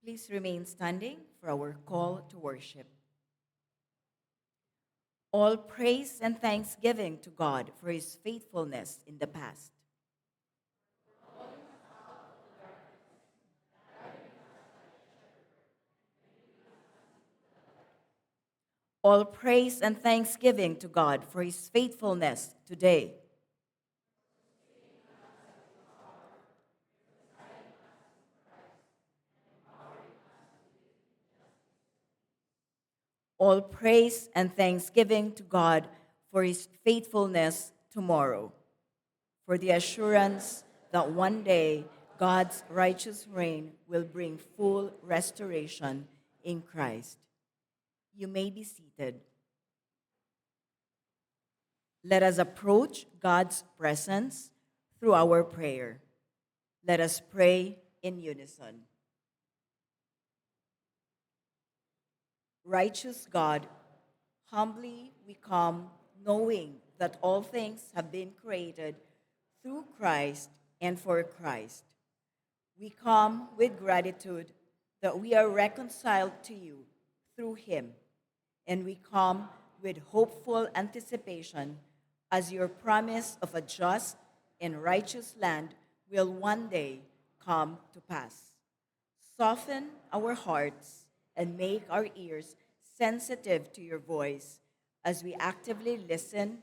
Please remain standing for our call to worship. All praise and thanksgiving to God for his faithfulness in the past. All praise and thanksgiving to God for his faithfulness today. All praise and thanksgiving to God for his faithfulness tomorrow, for the assurance that one day God's righteous reign will bring full restoration in Christ. You may be seated. Let us approach God's presence through our prayer. Let us pray in unison. Righteous God, humbly we come, knowing that all things have been created through Christ and for Christ. We come with gratitude that we are reconciled to you through him, and we come with hopeful anticipation as your promise of a just and righteous land will one day come to pass. Soften our hearts and make our ears sensitive to your voice as we actively listen,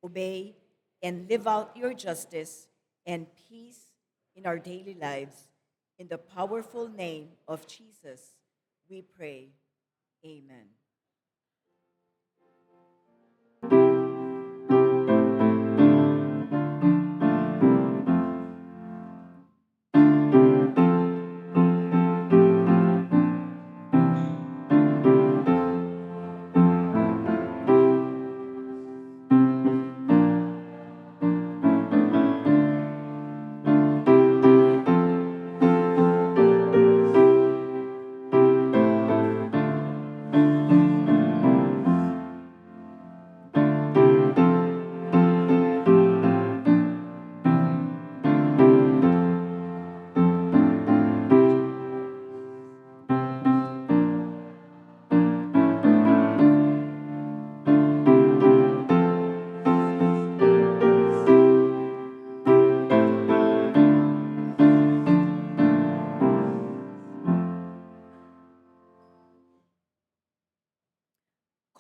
obey, and live out your justice and peace in our daily lives. In the powerful name of Jesus, we pray. Amen.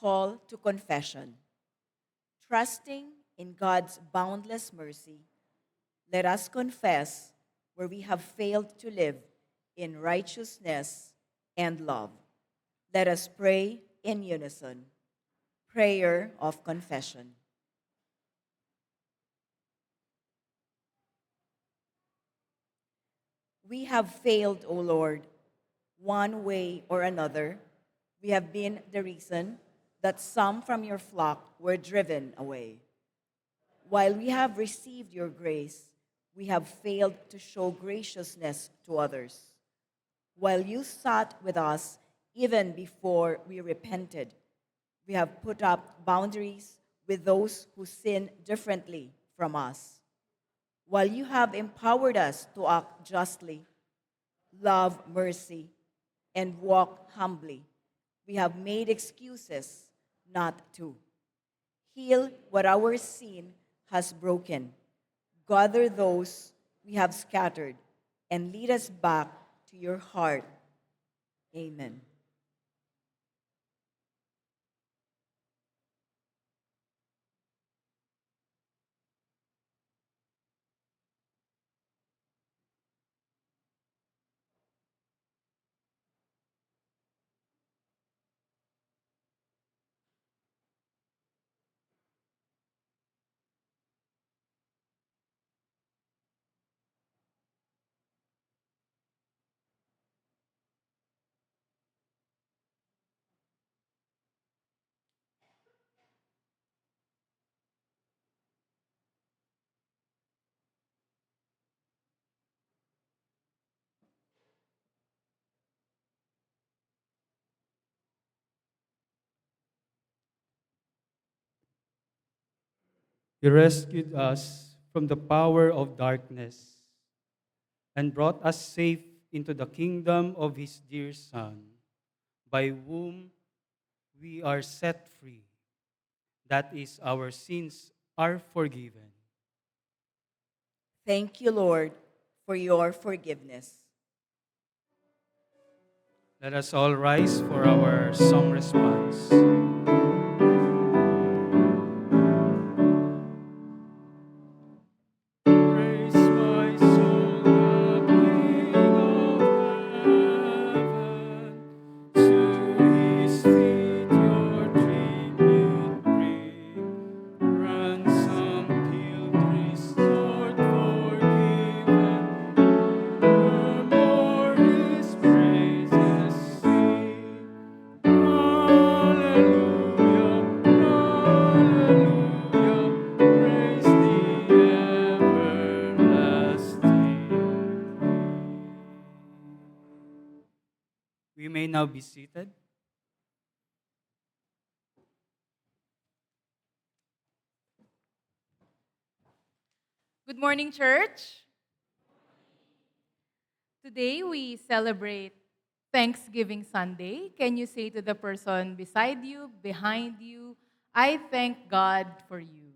Call to confession. Trusting in God's boundless mercy, let us confess where we have failed to live in righteousness and love. Let us pray in unison. Prayer of confession. We have failed, O Lord, one way or another. We have been the reason that some from your flock were driven away. While we have received your grace, we have failed to show graciousness to others. While you sat with us even before we repented, we have put up boundaries with those who sin differently from us. While you have empowered us to act justly, love mercy, and walk humbly, we have made excuses not to. Heal what our sin has broken. Gather those we have scattered and lead us back to your heart. Amen. You rescued us from the power of darkness and brought us safe into the kingdom of his dear Son, by whom we are set free. That is, our sins are forgiven. Thank you, Lord, for your forgiveness. Let us all rise for our song response. Praise my soul, the King of heaven. To his feet your tribute bring. Ransom healed, restored, forgiven. Murmur his praises sing. Hallelujah, hallelujah. Praise the everlasting. We may now be seated. Good morning, church. Today we celebrate Thanksgiving Sunday. Can you say to the person beside you, behind you, I thank God for you?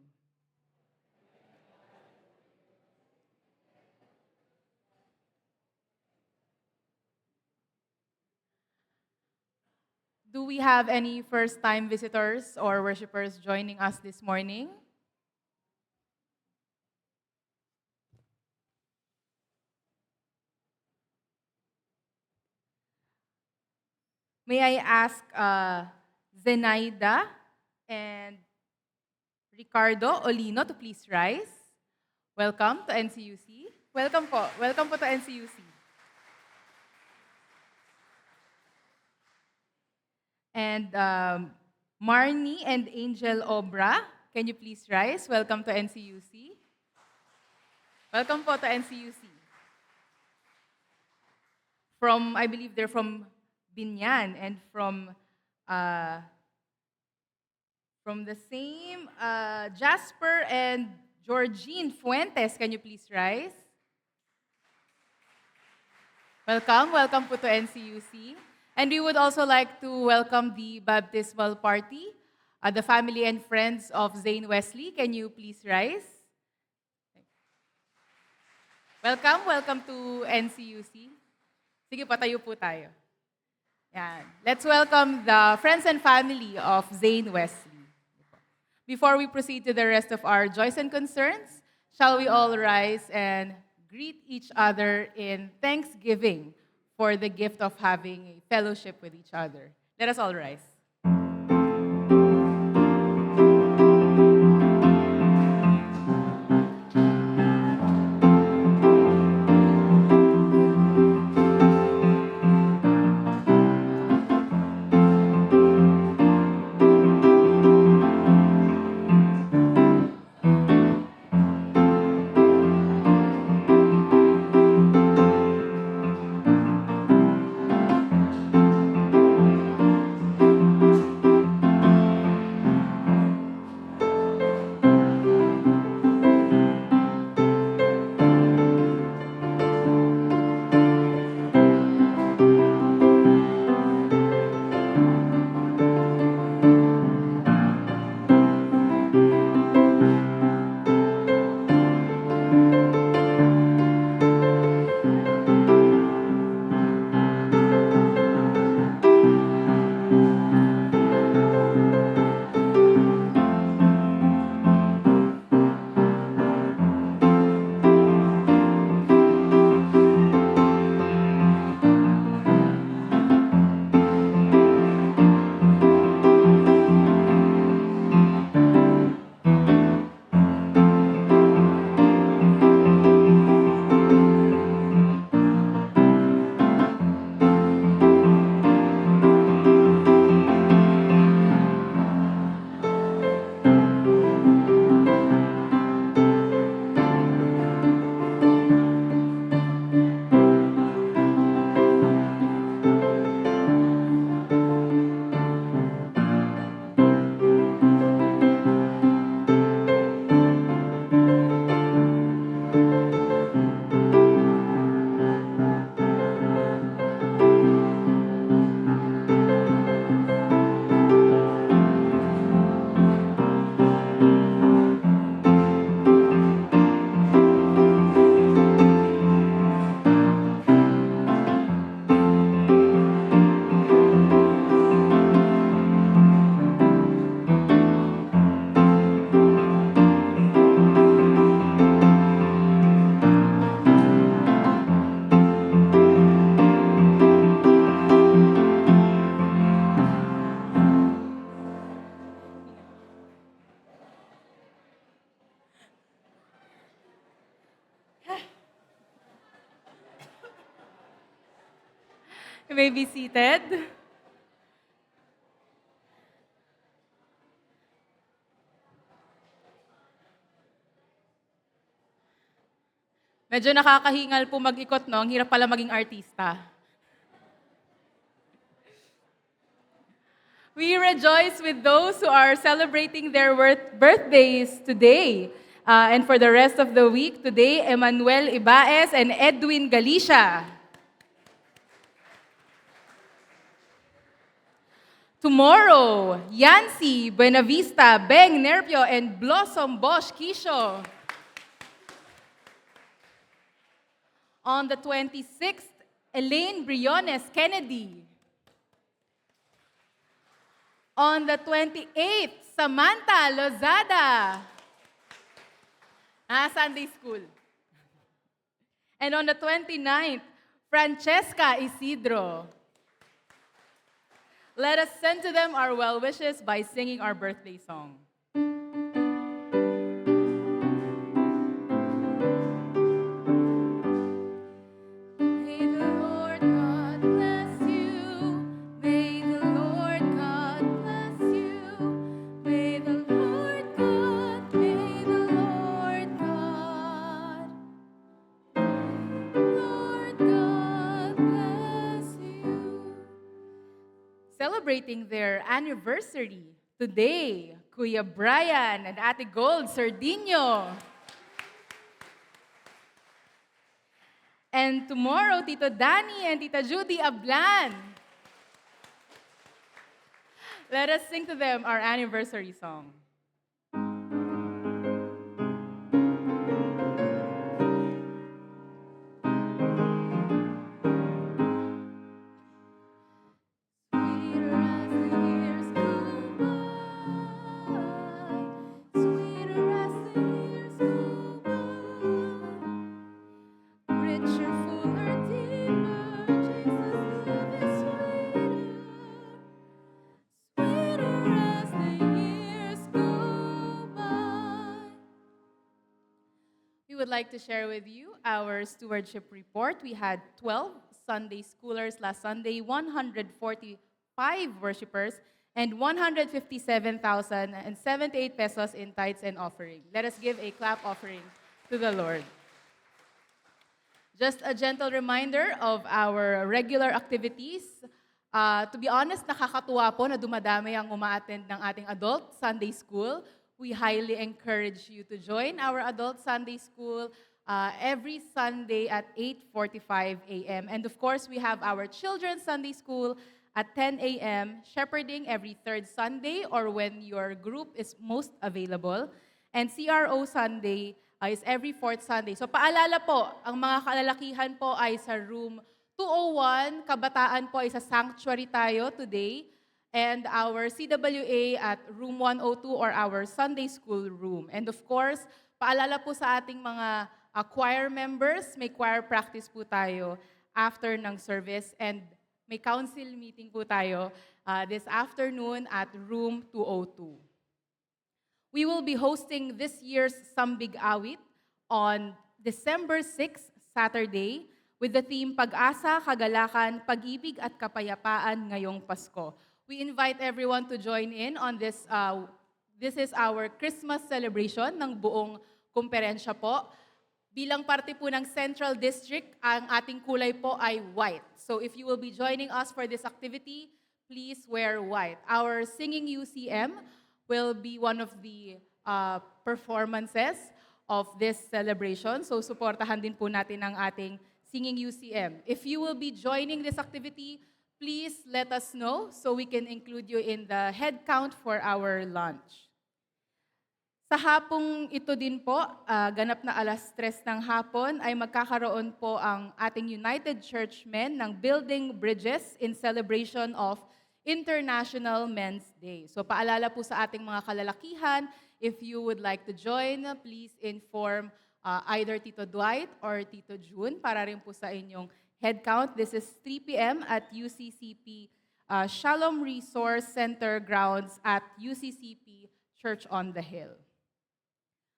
Do we have any first time visitors or worshipers joining us this morning? May I ask Zenaida and Ricardo Olino to please rise. Welcome to NCUC. Welcome po. Welcome po to NCUC. And Marnie and Angel Obra, can you please rise? Welcome to NCUC. Welcome po to NCUC. I believe they're from Binyan and from the same Jasper and Georgine Fuentes, can you please rise? Welcome po to NCUC. And we would also like to welcome the baptismal party, the family and friends of Zane Wesley. Can you please rise? Welcome to NCUC. Sige, patayo po tayo. Yan. Let's welcome the friends and family of Zane Wesley. Before we proceed to the rest of our joys and concerns, shall we all rise and greet each other in thanksgiving for the gift of having a fellowship with each other. Let us all rise. You may be seated. Medyo nakakahingal po mag-ikot, no? Ang hirap pala maging artista. We rejoice with those who are celebrating their birthdays today. And for the rest of the week, today, Emmanuel Ibaez and Edwin Galicia. Tomorrow, Yancy Buenavista, Beng Nerpio, and Blossom Bosch Kisho. On the 26th, Elaine Briones Kennedy. On the 28th, Samantha Lozada. Sunday school. And on the 29th, Francesca Isidro. Let us send to them our well wishes by singing our birthday song. May the Lord God bless you. May the Lord God bless you. May the Lord God, may the Lord God, Lord God bless you. Celebrating their anniversary today, Kuya Brian and Ate Gold Sardinio. And tomorrow, Tito Danny and Tita Judy Ablan. Let us sing to them our anniversary song. Sweeter as the years go by, sweeter as the years go by, richer, fuller, deeper, Jesus' love is sweeter, sweeter as the years go by. We would like to share with you our stewardship report. We had 12 Sunday schoolers last Sunday, 145 worshipers, and 157,078 pesos in tithes and offering. Let us give a clap offering to the Lord. Just a gentle reminder of our regular activities. To be honest, nakakatuwa po na dumadami ang uma-attend ng ating adult Sunday school. We highly encourage you to join our adult Sunday school every Sunday at 8:45 a.m. And of course, we have our children's Sunday school at 10 a.m., shepherding every third Sunday or when your group is most available. And CRO Sunday is every fourth Sunday. So paalala po, ang mga kalalakihan po ay sa room 201, kabataan po ay sa sanctuary tayo today, and our CWA at room 102 or our Sunday school room. And of course, paalala po sa ating mga choir members, may choir practice po tayo after ng service, and may council meeting po tayo this afternoon at room 202. We will be hosting this year's Sambig Awit on December 6, Saturday, with the theme Pag-asa, Kagalakan, Pag-ibig at Kapayapaan ngayong Pasko. We invite everyone to join in on this. This is our Christmas celebration ng buong kumperensya po. Bilang parte po ng Central District, ang ating kulay po ay white. So if you will be joining us for this activity, please wear white. Our Singing UCM will be one of the performances of this celebration. So suportahan din po natin ang ating Singing UCM. If you will be joining this activity, please let us know so we can include you in the head count for our lunch. Sa hapong ito din po, ganap na 3:00 ng hapon, ay magkakaroon po ang ating United Churchmen ng Building Bridges in celebration of International Men's Day. So paalala po sa ating mga kalalakihan, if you would like to join, please inform either Tito Dwight or Tito June para rin po sa inyong head count. This is 3 p.m. at UCCP Shalom Resource Center grounds at UCCP Church on the Hill.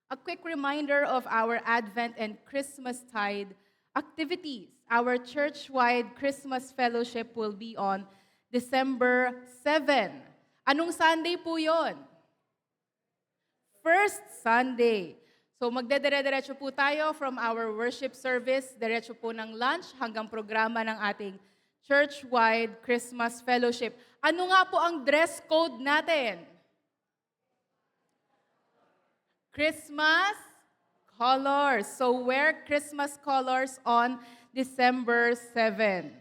A quick reminder of our Advent and Christmas Tide activities. Our church-wide Christmas fellowship will be on December 7. Anong Sunday po yon? First Sunday. So magdedire-diretso po tayo from our worship service, diretso po ng lunch hanggang programa ng ating church-wide Christmas fellowship. Ano nga po ang dress code natin? Christmas colors. So wear Christmas colors on December 7.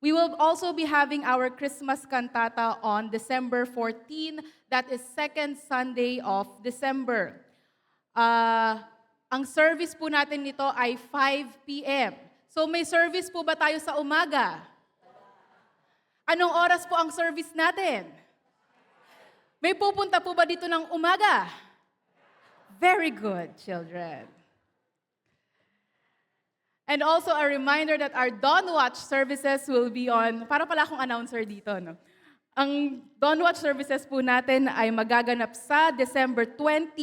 We will also be having our Christmas cantata on December 14. That is second Sunday of December. Ang service po natin nito ay 5 p.m. So may service po ba tayo sa umaga? Anong oras po ang service natin? May pupunta po ba dito ng umaga? Very good, children. And also a reminder that our Dawn Watch services will be on, para pala akong announcer dito, no? Ang Dawn Watch services po natin ay magaganap sa December 20,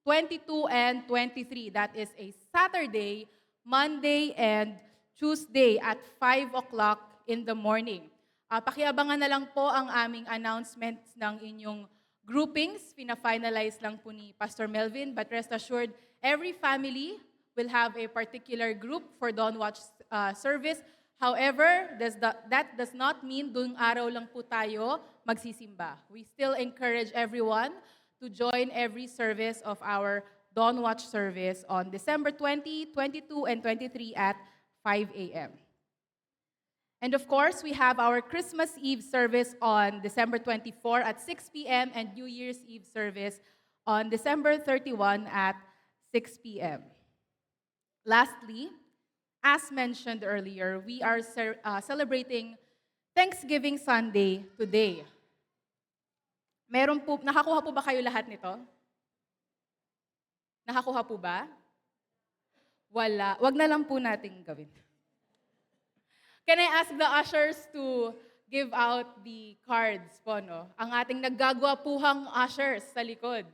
22, and 23. That is a Saturday, Monday, and Tuesday at 5 o'clock in the morning. Pakiabangan na lang po ang aming announcements ng inyong groupings. Pina-finalize lang po ni Pastor Melvin, but rest assured, every family will have a particular group for Dawn Watch service. However, that does not mean doon araw lang po tayo magsisimba. We still encourage everyone to join every service of our Dawn Watch service on December 20, 22, and 23 at 5 a.m. And of course, we have our Christmas Eve service on December 24 at 6 p.m. and New Year's Eve service on December 31 at 6 p.m. Lastly, as mentioned earlier, we are celebrating Thanksgiving Sunday today. Nakakuha po ba kayo lahat nito? Nakakuha po ba? Wala. Wag na lang po nating gawin. Can I ask the ushers to give out the cards po, no? Ang ating naggagwapuhang ushers sa likod.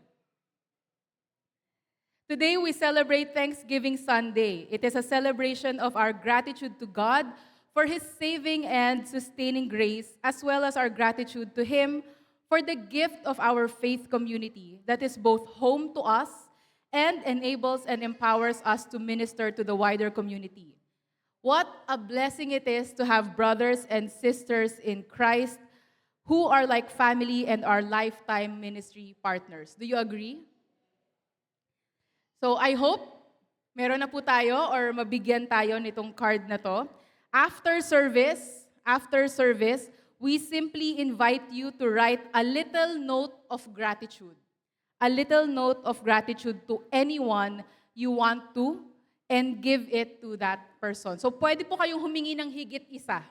Today, we celebrate Thanksgiving Sunday. It is a celebration of our gratitude to God for His saving and sustaining grace, as well as our gratitude to Him for the gift of our faith community that is both home to us and enables and empowers us to minister to the wider community. What a blessing it is to have brothers and sisters in Christ who are like family and are lifetime ministry partners. Do you agree? So I hope meron na po tayo or mabigyan tayo nitong card na to. After service, we simply invite you to write a little note of gratitude. A little note of gratitude to anyone you want to and give it to that person. So pwede po kayong humingi ng higit isa.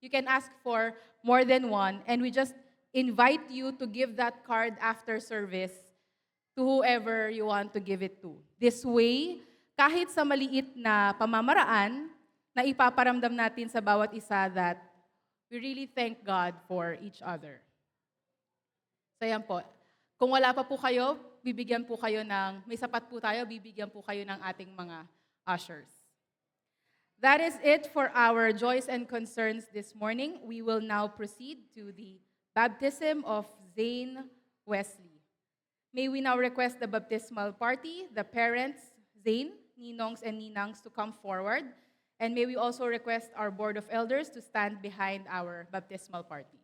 You can ask for more than one, and we just invite you to give that card after service to whoever you want to give it to. This way, kahit sa maliit na pamamaraan, na ipaparamdam natin sa bawat isa that we really thank God for each other. So yan po. Kung wala pa po kayo, bibigyan po kayo ng, may sapat po tayo, bibigyan po kayo ng ating mga ushers. That is it for our joys and concerns this morning. We will now proceed to the baptism of Zane Wesley. May we now request the baptismal party, the parents, Zane, ninongs, and ninangs to come forward. And may we also request our Board of Elders to stand behind our baptismal party.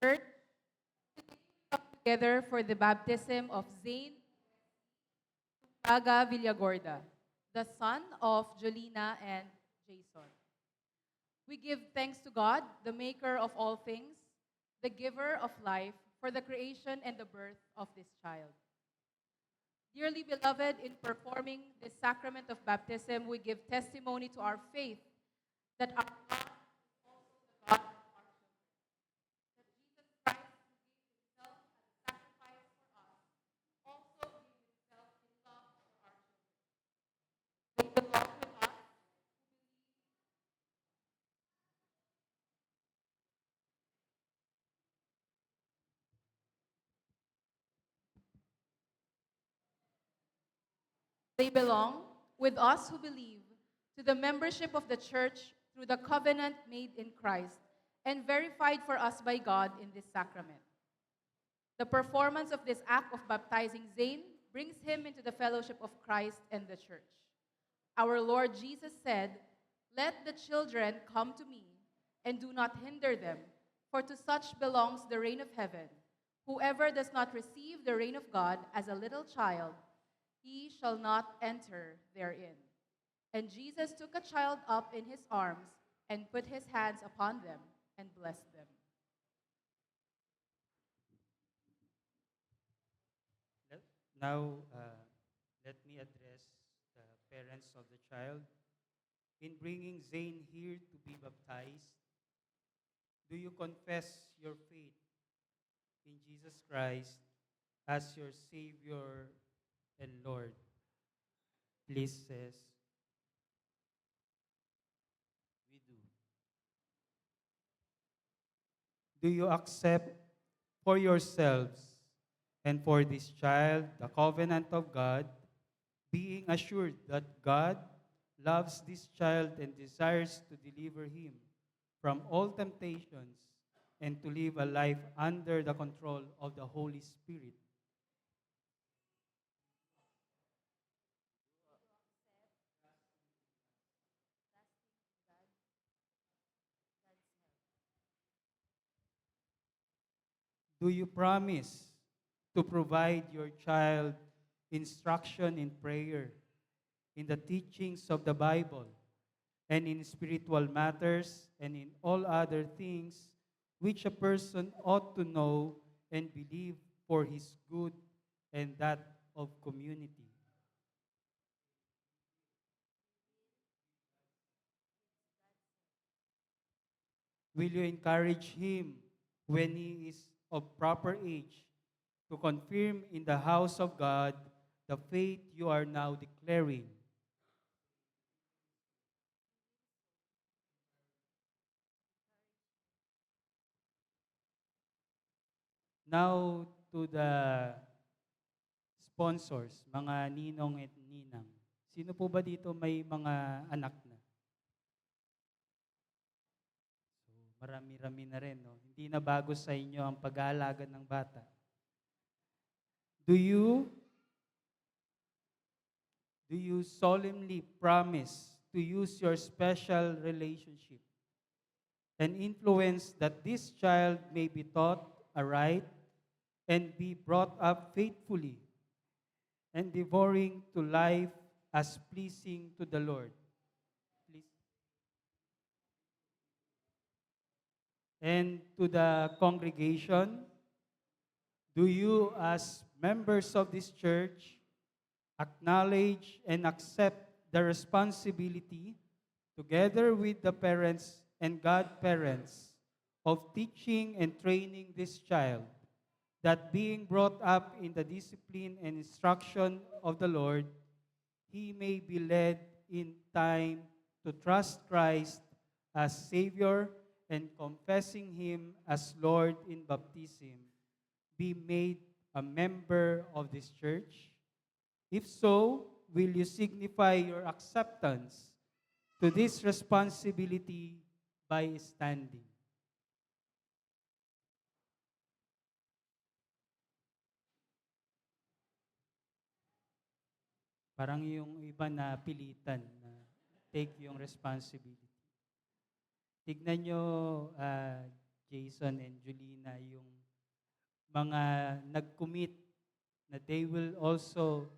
Church, together for the baptism of Zane Paga Villagorda, the son of Jolina and Jason. We give thanks to God, the maker of all things, the giver of life, for the creation and the birth of this child. Dearly beloved, in performing this sacrament of baptism, we give testimony to our faith that our God is also the God of our children. That Jesus Christ, who gave himself as a sacrifice for us, also gave himself in love for our children. They belong with us. They belong with us who believe to the membership of the church through the covenant made in Christ and verified for us by God in this sacrament. The performance of this act of baptizing Zane brings him into the fellowship of Christ and the church. Our Lord Jesus said, "Let the children come to me, and do not hinder them, for to such belongs the reign of heaven. Whoever does not receive the reign of God as a little child, he shall not enter therein." And Jesus took a child up in his arms and put his hands upon them and blessed them. Now, let me address the parents of the child. In bringing Zane here to be baptized, do you confess your faith in Jesus Christ as your Savior and Lord? Please says, we do. Do you accept for yourselves and for this child the covenant of God, being assured that God loves this child and desires to deliver him from all temptations and to live a life under the control of the Holy Spirit? Do you promise to provide your child instruction in prayer, in the teachings of the Bible, and in spiritual matters, and in all other things which a person ought to know and believe for his good and that of community? Will you encourage him when he is of proper age to confirm in the house of God the faith you are now declaring? Now to the sponsors, mga ninong at ninang. Sino po ba dito may mga anak na? So, marami-rami na rin, no? Hindi na bago sa inyo ang pag-aalaga ng bata. Do you solemnly promise to use your special relationship and influence that this child may be taught aright and be brought up faithfully and devouring to life as pleasing to the Lord? Please. And to the congregation, do you as members of this church acknowledge and accept the responsibility together with the parents and godparents of teaching and training this child, that being brought up in the discipline and instruction of the Lord, he may be led in time to trust Christ as Savior, and confessing him as Lord in baptism, be made a member of this church? If so, will you signify your acceptance to this responsibility by standing? Parang yung iba na pilitan na take yung responsibility. Tignan nyo, Jason and Julina, yung mga nag-commit na they will also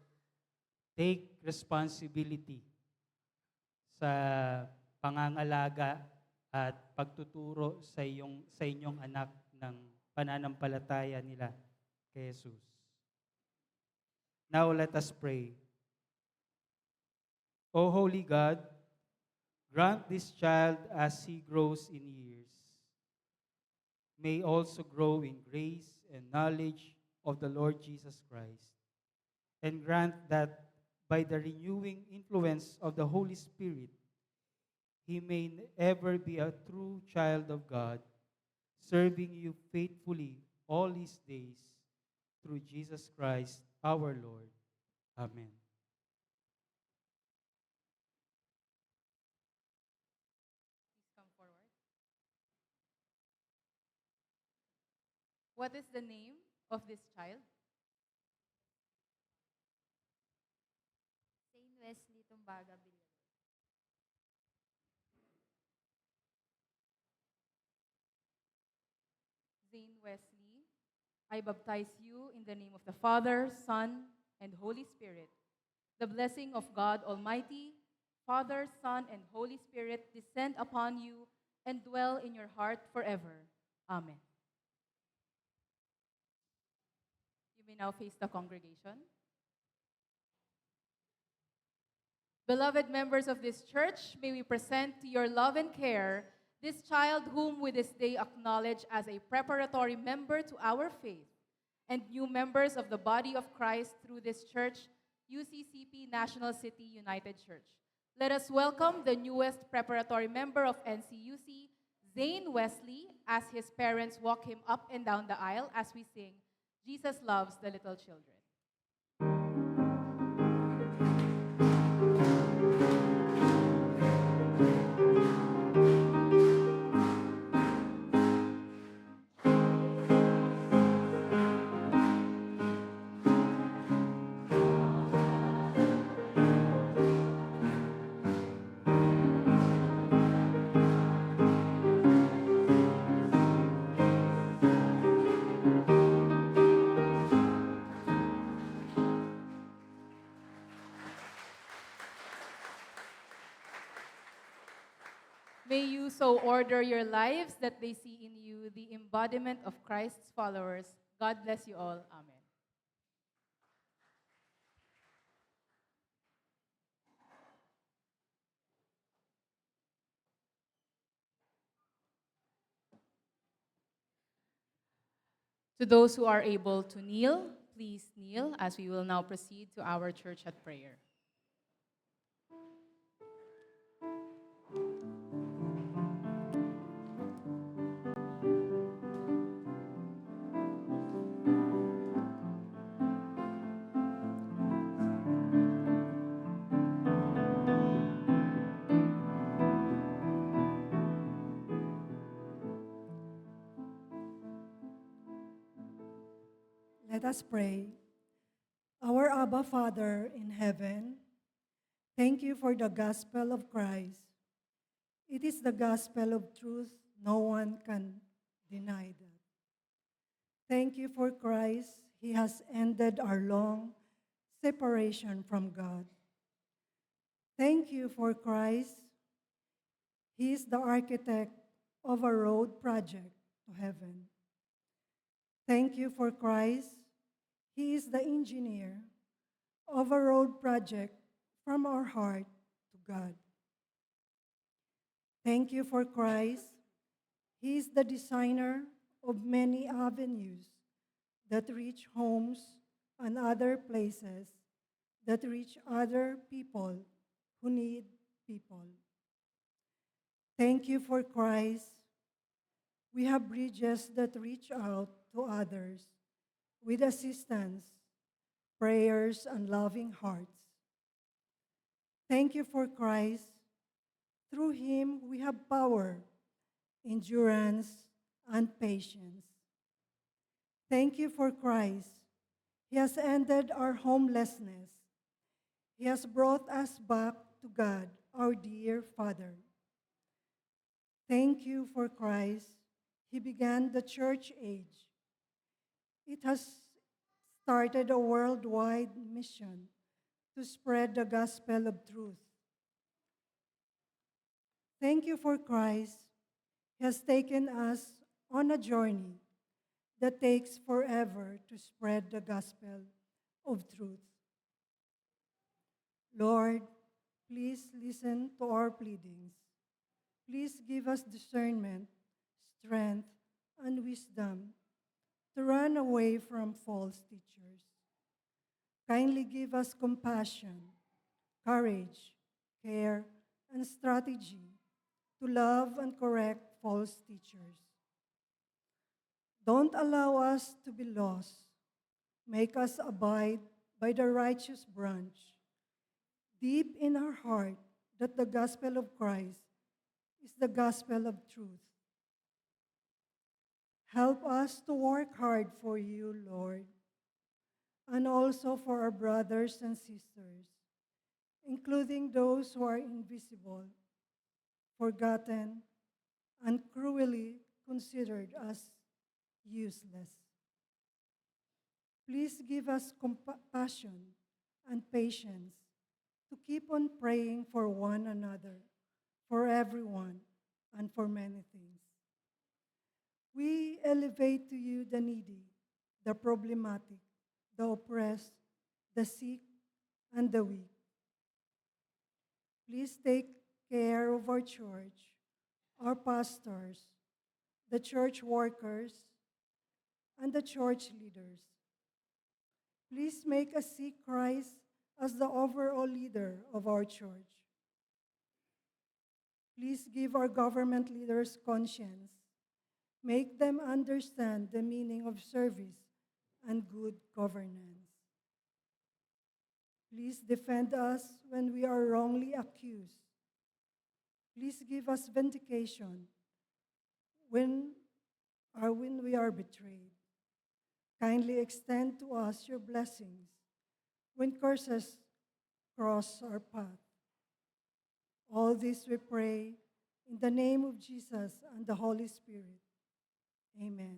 take responsibility sa pangangalaga at pagtuturo sa inyong anak ng pananampalataya nila kay Jesus. Now let us pray. O Holy God, grant this child as he grows in years, may also grow in grace and knowledge of the Lord Jesus Christ, and grant that by the renewing influence of the Holy Spirit, he may ever be a true child of God, serving you faithfully all his days, through Jesus Christ our Lord. Amen. Please come forward. What is the name of this child? Saint Wesley Tumbaga Villalobos. Zane Wesley, I baptize you in the name of the Father, Son, and Holy Spirit. The blessing of God Almighty, Father, Son, and Holy Spirit descend upon you and dwell in your heart forever. Amen. You may now face the congregation. Beloved members of this church, may we present to your love and care this child whom we this day acknowledge as a preparatory member to our faith and new members of the body of Christ through this church, UCCP National City United Church. Let us welcome the newest preparatory member of NCUC, Zane Wesley, as his parents walk him up and down the aisle as we sing, Jesus Loves the Little Children. May you so order your lives that they see in you the embodiment of Christ's followers. God bless you all. Amen. To those who are able to kneel, please kneel as we will now proceed to our church at prayer. Let us pray. Our Abba Father in heaven, thank you for the gospel of Christ. It is the gospel of truth. No one can deny that. Thank you for Christ. He has ended our long separation from God. Thank you for Christ. He is the architect of a road project to heaven. Thank you for Christ. He is the engineer of a road project from our heart to God. Thank you for Christ. He is the designer of many avenues that reach homes and other places that reach other people who need people. Thank you for Christ. We have bridges that reach out to others with assistance, prayers, and loving hearts. Thank you for Christ. Through him, we have power, endurance, and patience. Thank you for Christ. He has ended our homelessness. He has brought us back to God, our dear Father. Thank you for Christ. he began the church age. It has started a worldwide mission to spread the gospel of truth. Thank you for Christ. He has taken us on a journey that takes forever to spread the gospel of truth. Lord, please listen to our pleadings. Please give us discernment, strength, and wisdom to run away from false teachers. Kindly give us compassion, courage, care, and strategy to love and correct false teachers. Don't allow us to be lost. Make us abide by the righteous branch, deep in our heart that the gospel of Christ is the gospel of truth. Help us to work hard for you, Lord, and also for our brothers and sisters, including those who are invisible, forgotten, and cruelly considered as useless. Please give us compassion and patience to keep on praying for one another, for everyone, and for many things. We elevate to you the needy, the problematic, the oppressed, the sick, and the weak. Please take care of our church, our pastors, the church workers, and the church leaders. Please make us see Christ as the overall leader of our church. Please give our government leaders conscience. Make them understand the meaning of service and good governance. Please defend us when we are wrongly accused. Please give us vindication when we are betrayed. Kindly extend to us your blessings when curses cross our path. All this we pray in the name of Jesus and the Holy Spirit. Amen.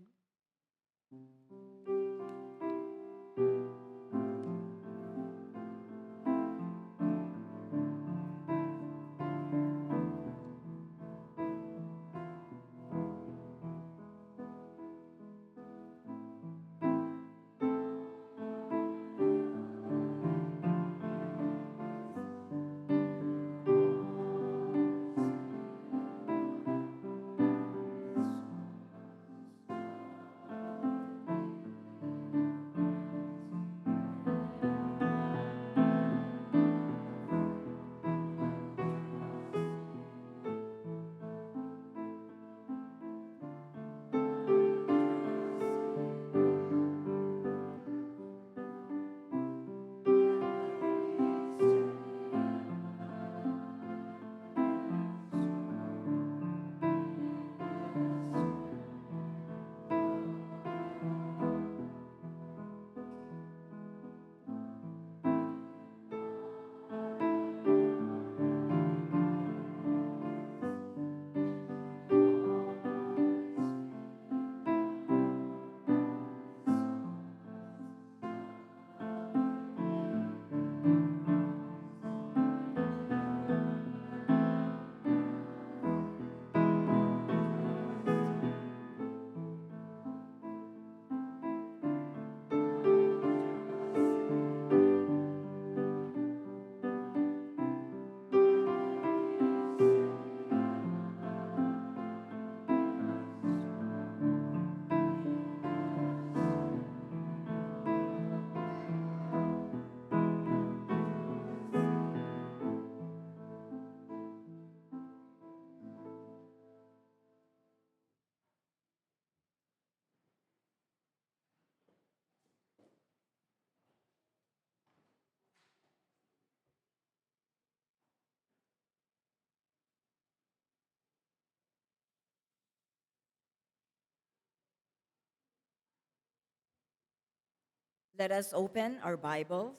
Let us open our Bibles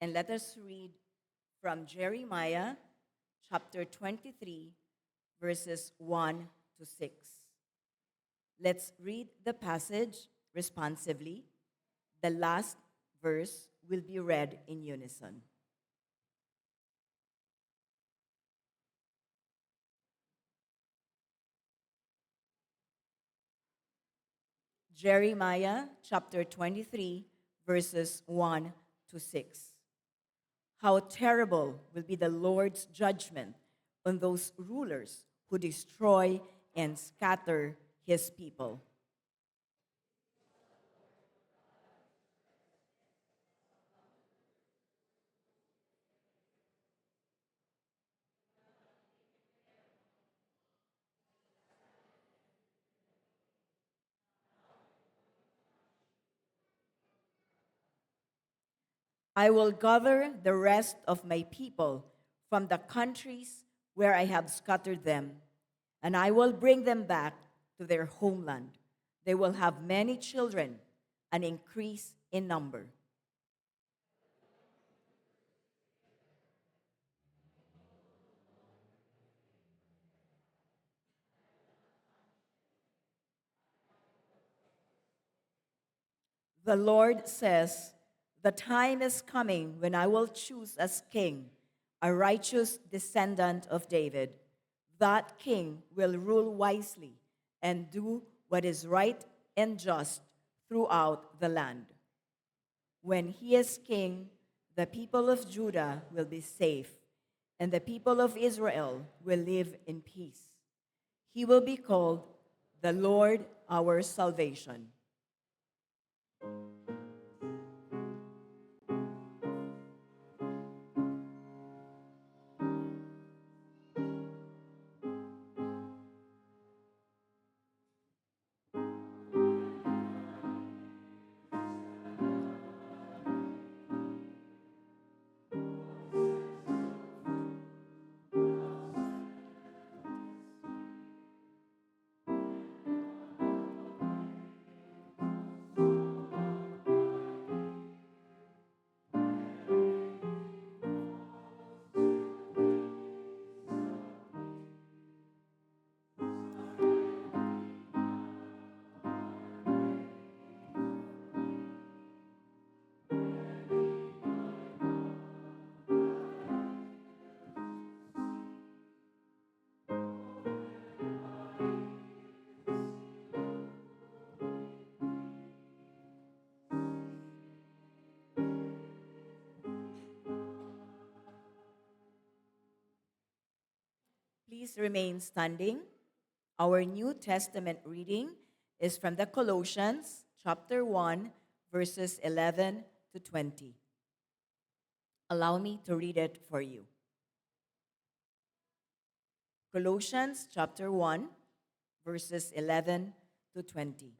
and let us read from Jeremiah chapter 23, verses 1 to 6. Let's read the passage responsively. The last verse will be read in unison. Jeremiah chapter 23, verses 1 to 6. How terrible will be the Lord's judgment on those rulers who destroy and scatter his people. I will gather the rest of my people from the countries where I have scattered them, and I will bring them back to their homeland. They will have many children and increase in number. The Lord says, "The time is coming when I will choose as king a righteous descendant of David. That king will rule wisely and do what is right and just throughout the land. When he is king, the people of Judah will be safe, and the people of Israel will live in peace. He will be called the Lord our salvation." Please remain standing. Our New Testament reading is from the Colossians chapter 1, verses 11 to 20. Allow me to read it for you. Colossians chapter 1, verses 11 to 20.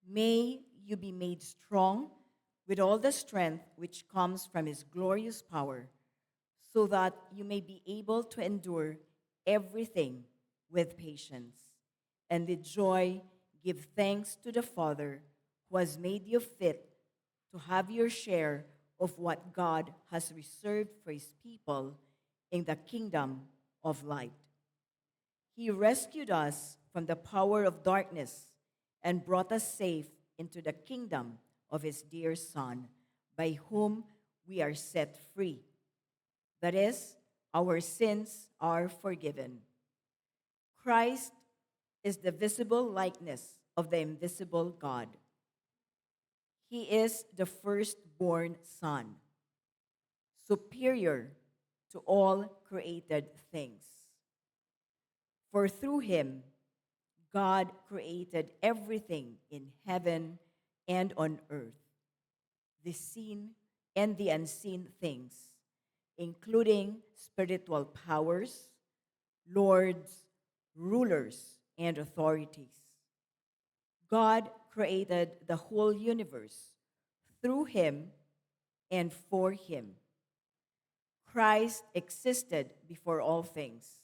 May you be made strong with all the strength which comes from his glorious power, so that you may be able to endure everything with patience, and with joy give thanks to the Father who has made you fit to have your share of what God has reserved for his people in the kingdom of light. He rescued us from the power of darkness and brought us safe into the kingdom of his dear Son, by whom we are set free. That is, our sins are forgiven. Christ is the visible likeness of the invisible God. He is the firstborn Son, superior to all created things. For through him, God created everything in heaven and on earth, the seen and the unseen things, including spiritual powers, lords, rulers, and authorities. God created the whole universe through him and for him. Christ existed before all things,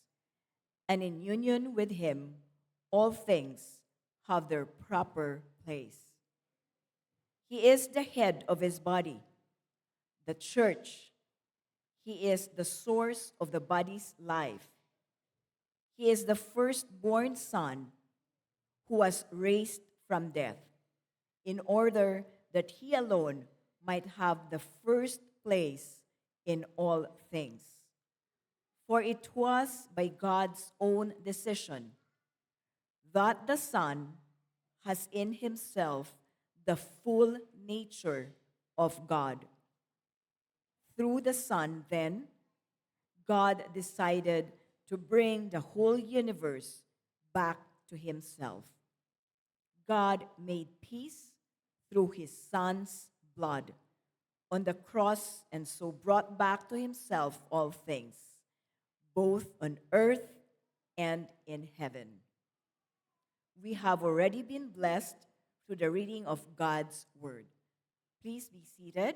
and in union with him, all things have their proper place. He is the head of his body, the church. He is the source of the body's life. He is the firstborn son who was raised from death, in order that he alone might have the first place in all things. For it was by God's own decision that the Son has in himself the full nature of God. Through the Son, then, God decided to bring the whole universe back to himself. God made peace through his Son's blood on the cross and so brought back to himself all things, both on earth and in heaven. We have already been blessed through the reading of God's word. Please be seated.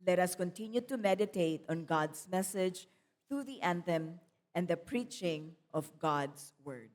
Let us continue to meditate on God's message through the anthem and the preaching of God's word.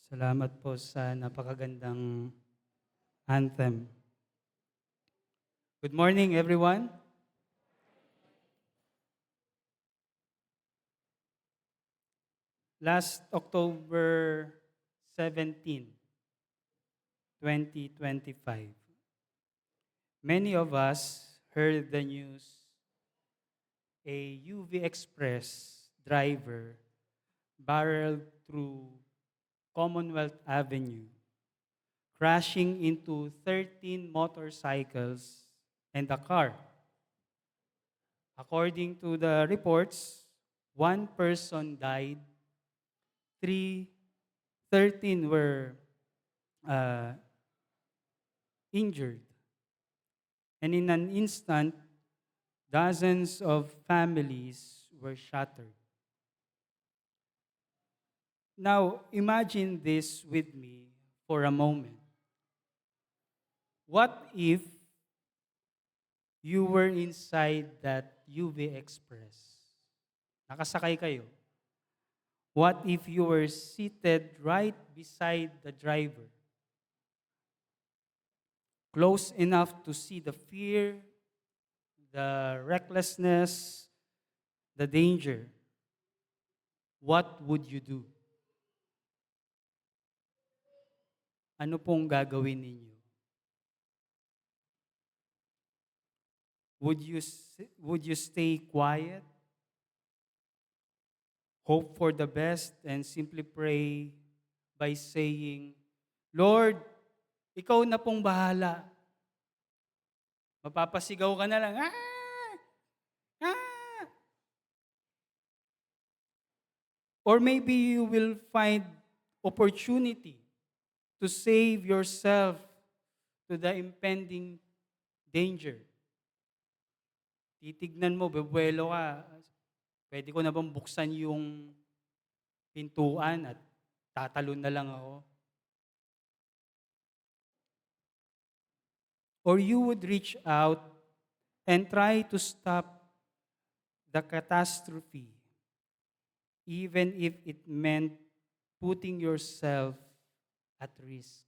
Salamat po sa napakagandang anthem. Good morning, everyone. Last October 17, 2025, many of us heard the news a UV Express driver barreled through Commonwealth Avenue, crashing into 13 motorcycles and a car. According to the reports, one person died, 13 were uh, injured. And in an instant, dozens of families were shattered. Now, imagine this with me for a moment. What if you were inside that UV Express? Nakasakay kayo. What if you were seated right beside the driver? Close enough to see the fear, the recklessness, the danger. What would you do? Ano pong gagawin ninyo? Would you stay quiet? Hope for the best and simply pray by saying, Lord, ikaw na pong bahala. Mapapasigaw ka na lang, ah! Ah! Or maybe you will find opportunity to save yourself to the impending danger. Titignan mo, bebuelo ka, pwede ko na bang buksan yung pintuan at tatalon na lang ako? Or you would reach out and try to stop the catastrophe, even if it meant putting yourself at risk.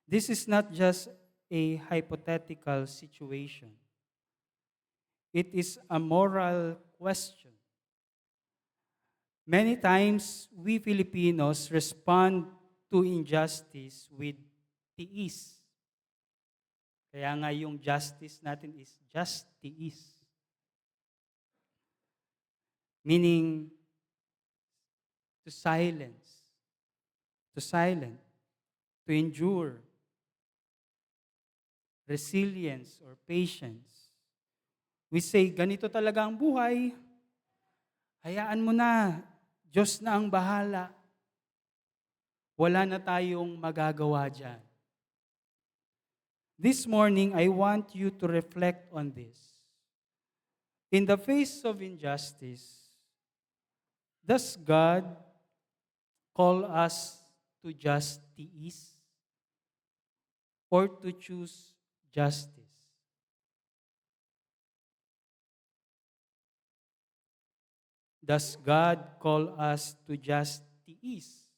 This is not just a hypothetical situation. It is a moral question. Many times, we Filipinos respond to injustice with tiis. Kaya nga yung justice natin is just tiis. Meaning, to silence, to endure, resilience or patience. We say, ganito talaga ang buhay, hayaan mo na, Diyos na ang bahala. Wala na tayong magagawa dyan. This morning, I want you to reflect on this. In the face of injustice, does God call us to just tiis or to choose justice? Does God call us to just tiis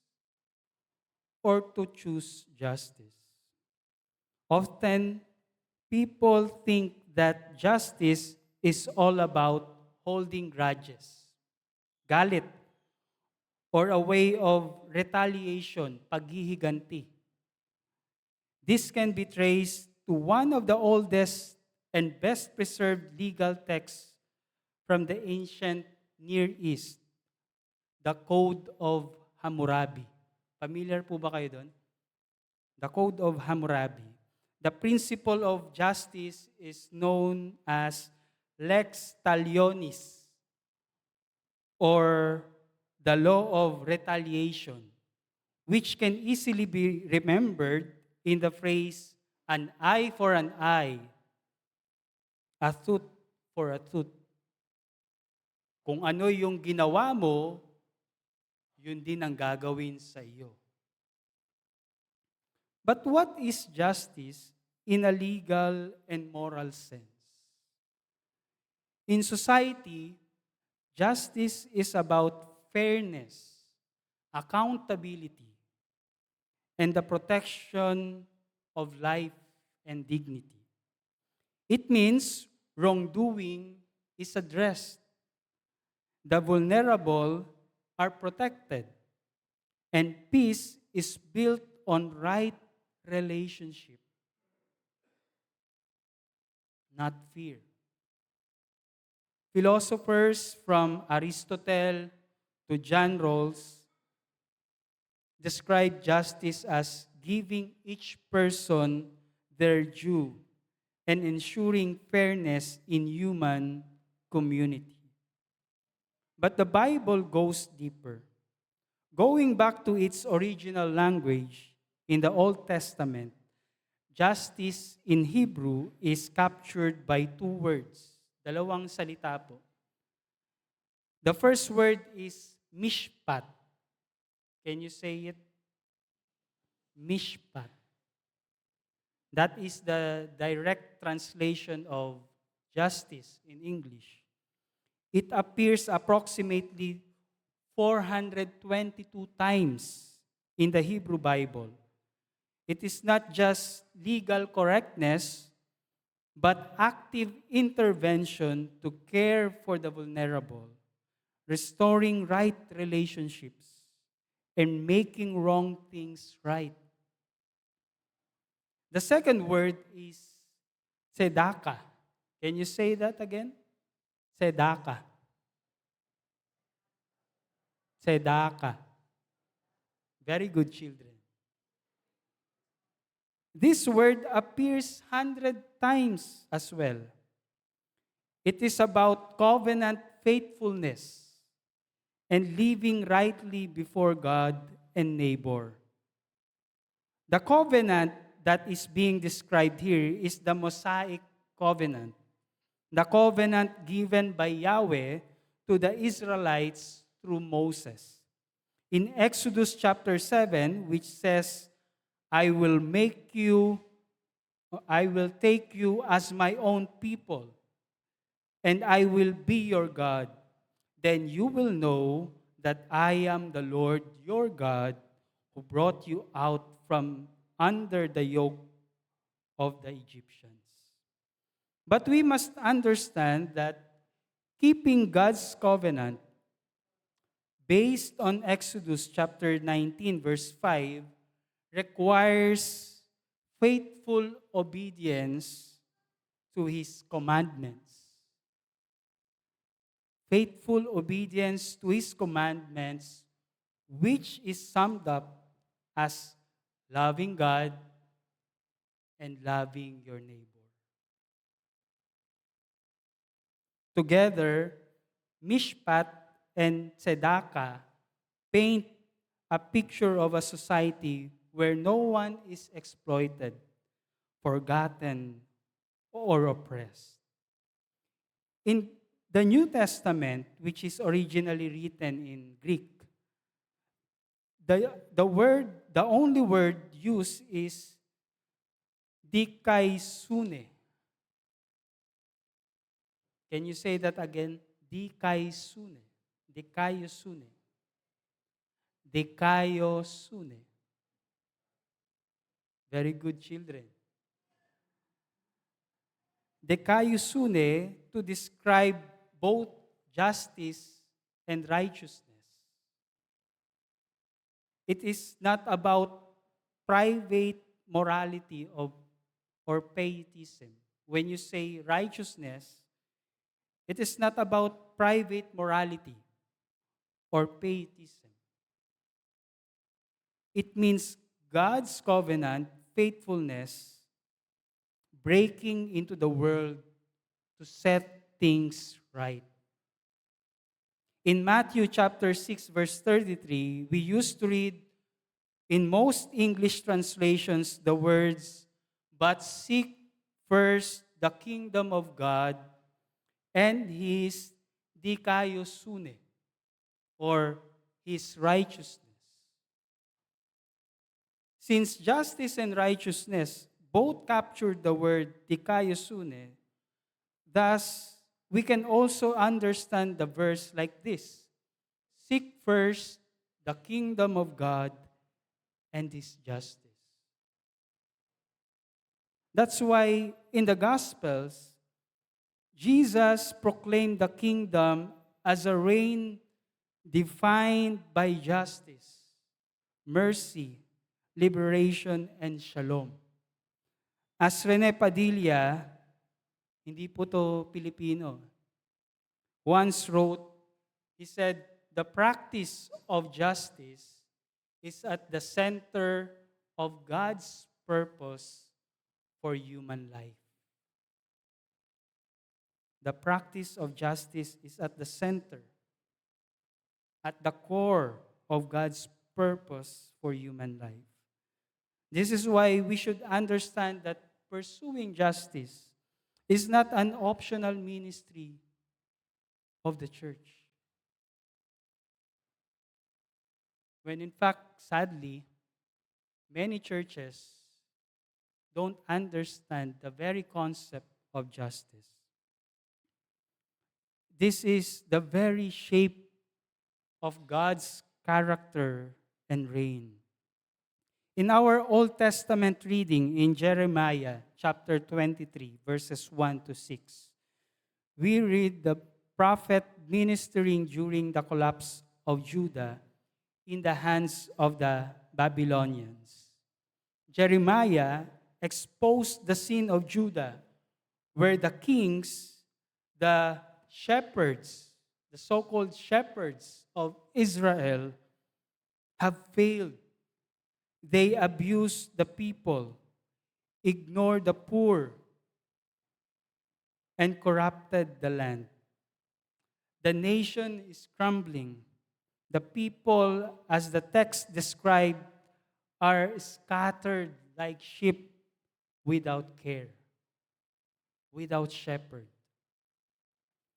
or to choose justice? Often, people think that justice is all about holding grudges, galit, or a way of retaliation, paghihiganti. This can be traced to one of the oldest and best preserved legal texts from the ancient Near East, the Code of Hammurabi. Familiar po ba kayo doon? The Code of Hammurabi. The principle of justice is known as lex talionis, or the law of retaliation, which can easily be remembered in the phrase, an eye for an eye, a tooth for a tooth. Kung ano yung ginawa mo, yun din ang gagawin sa iyo. But what is justice in a legal and moral sense? In society, justice is about fairness, accountability, and the protection of life and dignity. It means wrongdoing is addressed, the vulnerable are protected, and peace is built on right relationship, not fear. Philosophers from Aristotle to John Rawls describe justice as giving each person their due and ensuring fairness in human community. But the Bible goes deeper. Going back to its original language in the Old Testament, justice in Hebrew is captured by two words. Dalawang salita po. The first word is mishpat. Can you say it? Mishpat. That is the direct translation of justice in English. It appears approximately 422 times in the Hebrew Bible. It is not just legal correctness, but active intervention to care for the vulnerable, restoring right relationships, and making wrong things right. The second word is tzedakah. Can you say that again? Tzedakah. Tzedakah. Very good, children. This word appears 100 times as well. It is about covenant faithfulness and living rightly before God and neighbor. The covenant that is being described here is the Mosaic covenant, the covenant given by Yahweh to the Israelites through Moses. In Exodus chapter 7, which says, I will take you as my own people, and I will be your God. Then you will know that I am the Lord your God who brought you out from under the yoke of the Egyptians. But we must understand that keeping God's covenant based on Exodus chapter 19, verse 5, requires faithful obedience to His commandments. Faithful obedience to His commandments, which is summed up as loving God and loving your neighbor. Together, Mishpat and Tzedakah paint a picture of a society where no one is exploited, forgotten, or oppressed. In the New Testament, which is originally written in Greek, the only word used is dikaisune. Can you say that again? Dikaisune. Dikaiosune. Dikaiosune. Very good, children. Dikaiosune to describe both justice and righteousness. It is not about private morality or pietism. When you say righteousness, it is not about private morality or pietism. It means God's covenant faithfulness breaking into the world to set things right. In Matthew chapter 6, verse 33, we used to read in most English translations the words, but seek first the kingdom of God and His dikaiosune, or His righteousness. Since justice and righteousness both captured the word dikaiosune, thus we can also understand the verse like this: Seek first the kingdom of God and His justice. That's why in the Gospels, Jesus proclaimed the kingdom as a reign defined by justice, mercy, liberation, and shalom. As Rene Padilla, hindi po to Pilipino, once wrote, he said, the practice of justice is at the center of God's purpose for human life. The practice of justice is at the center, at the core of God's purpose for human life. This is why we should understand that pursuing justice is not an optional ministry of the church. When in fact, sadly, many churches don't understand the very concept of justice. This is the very shape of God's character and reign. In our Old Testament reading in Jeremiah chapter 23, verses 1 to 6, we read the prophet ministering during the collapse of Judah in the hands of the Babylonians. Jeremiah exposed the sin of Judah, where the kings, the shepherds, the so-called shepherds of Israel, have failed. They abused the people, ignored the poor, and corrupted the land. The nation is crumbling. The people, as the text described, are scattered like sheep without care, without shepherd.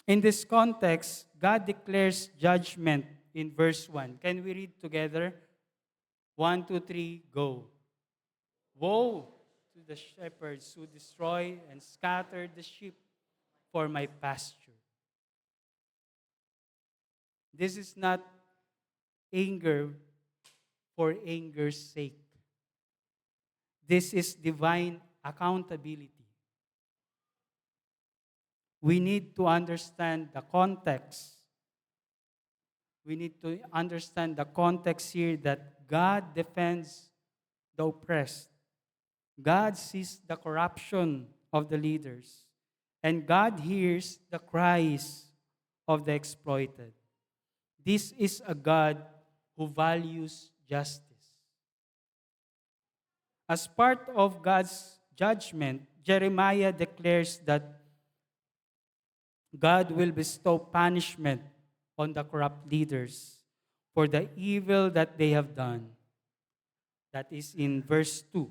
In this context, God declares judgment in verse 1. Can we read together? 1, 2, 3, go. Woe to the shepherds who destroy and scatter the sheep for my pasture. This is not anger for anger's sake. This is divine accountability. We need to understand the context. We need to understand the context here that God defends the oppressed. God sees the corruption of the leaders. And God hears the cries of the exploited. This is a God who values justice. As part of God's judgment, Jeremiah declares that God will bestow punishment on the corrupt leaders for the evil that they have done. That is in verse 2.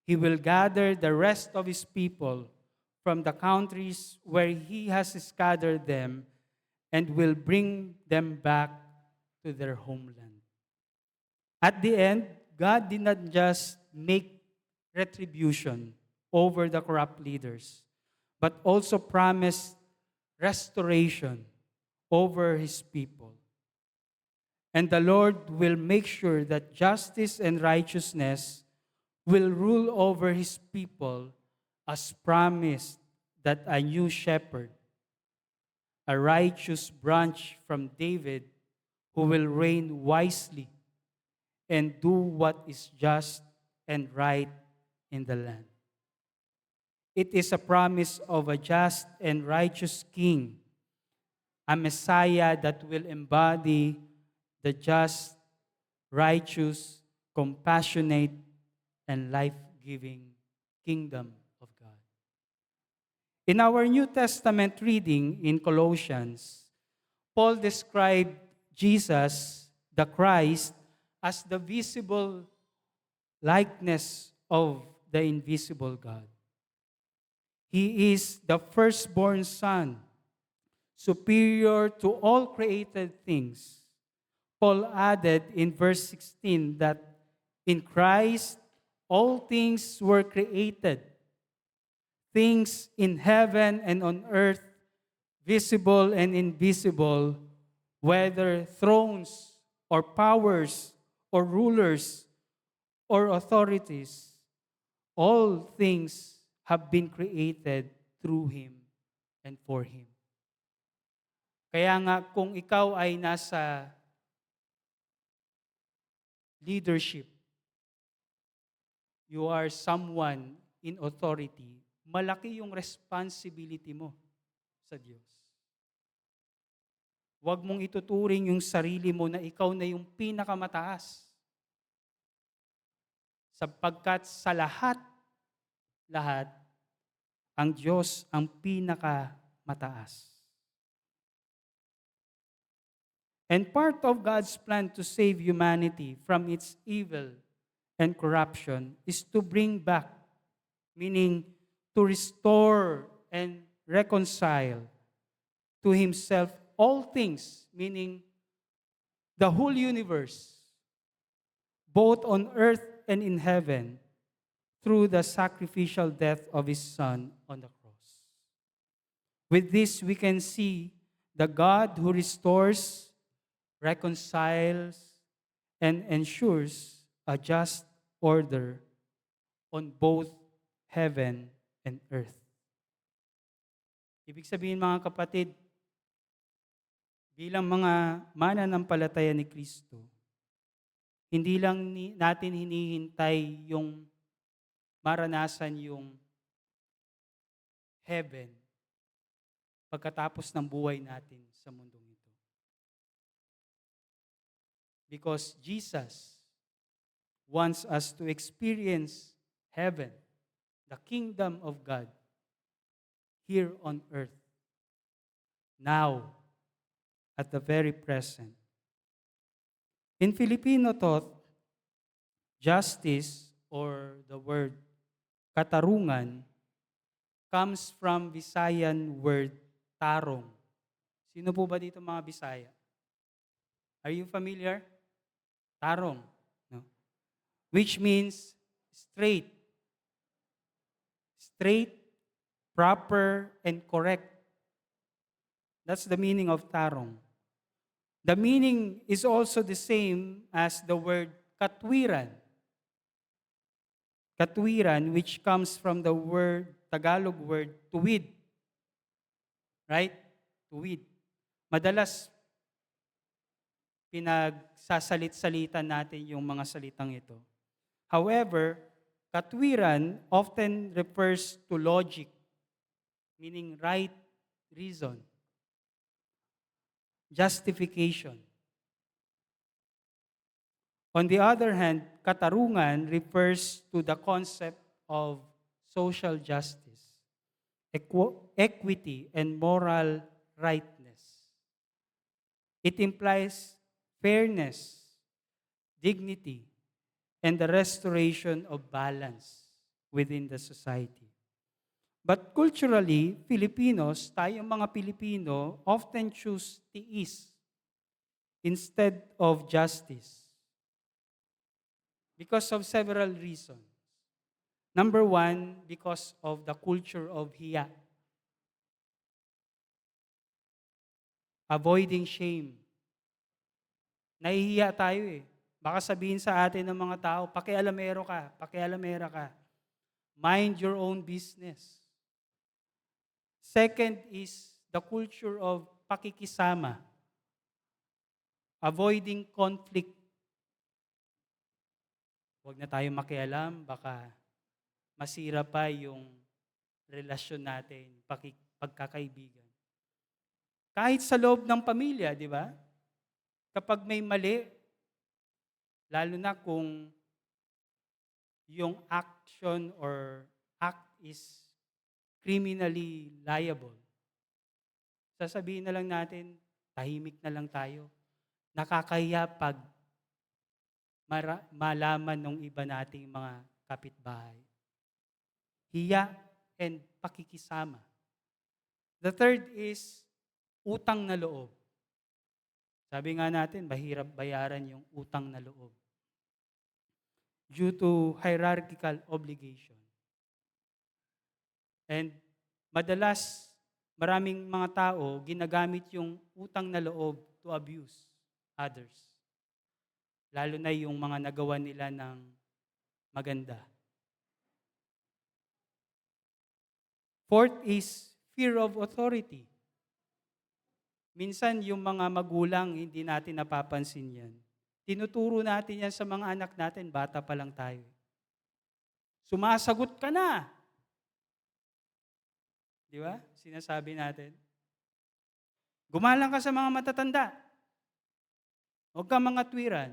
He will gather the rest of his people from the countries where he has scattered them and will bring them back to their homeland. At the end, God did not just make retribution over the corrupt leaders, but also promised restoration over his people. And the Lord will make sure that justice and righteousness will rule over his people as promised, that a new shepherd, a righteous branch from David, who will reign wisely and do what is just and right in the land. It is a promise of a just and righteous king, a Messiah that will embody the just, righteous, compassionate, and life-giving kingdom of God. In our New Testament reading in Colossians, Paul described Jesus, the Christ, as the visible likeness of the invisible God. He is the firstborn Son, superior to all created things. Paul added in verse 16 that in Christ all things were created, things in heaven and on earth, visible and invisible, whether thrones or powers or rulers or authorities, all things have been created through Him and for Him. Kaya nga kung ikaw ay nasa leadership, you are someone in authority, malaki yung responsibility mo sa Diyos. Huwag mong ituturing yung sarili mo na ikaw na yung pinakamataas. Sapagkat sa lahat, ang Diyos ang pinakamataas. And part of God's plan to save humanity from its evil and corruption is to bring back, meaning to restore and reconcile to Himself all things, meaning the whole universe, both on earth and in heaven, through the sacrificial death of His Son on the cross. With this, we can see the God who restores, reconciles, and ensures a just order on both heaven and earth. Ibig sabihin, mga kapatid, bilang mga mananampalataya ni Kristo, hindi lang natin hinihintay yung maranasan yung heaven pagkatapos ng buhay natin sa mundong ito. Because Jesus wants us to experience heaven, the kingdom of God, here on earth, now, at the very present. In Filipino thought, justice, or the word katarungan, comes from Visayan word tarong. Sino po ba dito mga Bisaya? Are you familiar? Tarong. No? Which means straight. Straight, proper, and correct. That's the meaning of tarong. The meaning is also the same as the word katwiran. Katwiran, which comes from the Tagalog word tuwid. Right? Tuwid. Madalas, pinagsasalit-salitan natin yung mga salitang ito. However, katwiran often refers to logic, meaning right reason, justification. On the other hand, katarungan refers to the concept of social justice, equity, and moral rightness. It implies fairness, dignity, and the restoration of balance within the society. But culturally, Filipinos, tayong mga Pilipino, often choose tiis instead of justice because of several reasons. Number one, because of the culture of hiya. Avoiding shame. Nahihiya tayo eh. Baka sabihin sa atin ng mga tao, pakialamero ka, pakialamera ka. Mind your own business. Second is the culture of pakikisama. Avoiding conflict. Huwag na tayo makialam, baka masira pa yung relasyon natin, pagkakaibigan. Kahit sa loob ng pamilya, di ba? Kapag may mali, lalo na kung yung action or act is criminally liable, sasabihin na lang natin, tahimik na lang tayo. Nakakahiya pag malaman ng iba nating mga kapitbahay. Hiya and pakikisama. The third is utang na loob. Sabi nga natin, mahirap bayaran yung utang na loob due to hierarchical obligation. And madalas, maraming mga tao ginagamit yung utang na loob to abuse others. Lalo na yung mga nagawa nila ng maganda. Fourth is fear of authority. Minsan yung mga magulang, hindi natin napapansin yan. Tinuturo natin yan sa mga anak natin, bata pa lang tayo. Sumasagot ka na. Di ba? Sinasabi natin. Gumalang ka sa mga matatanda. Huwag kang mga tuwiran.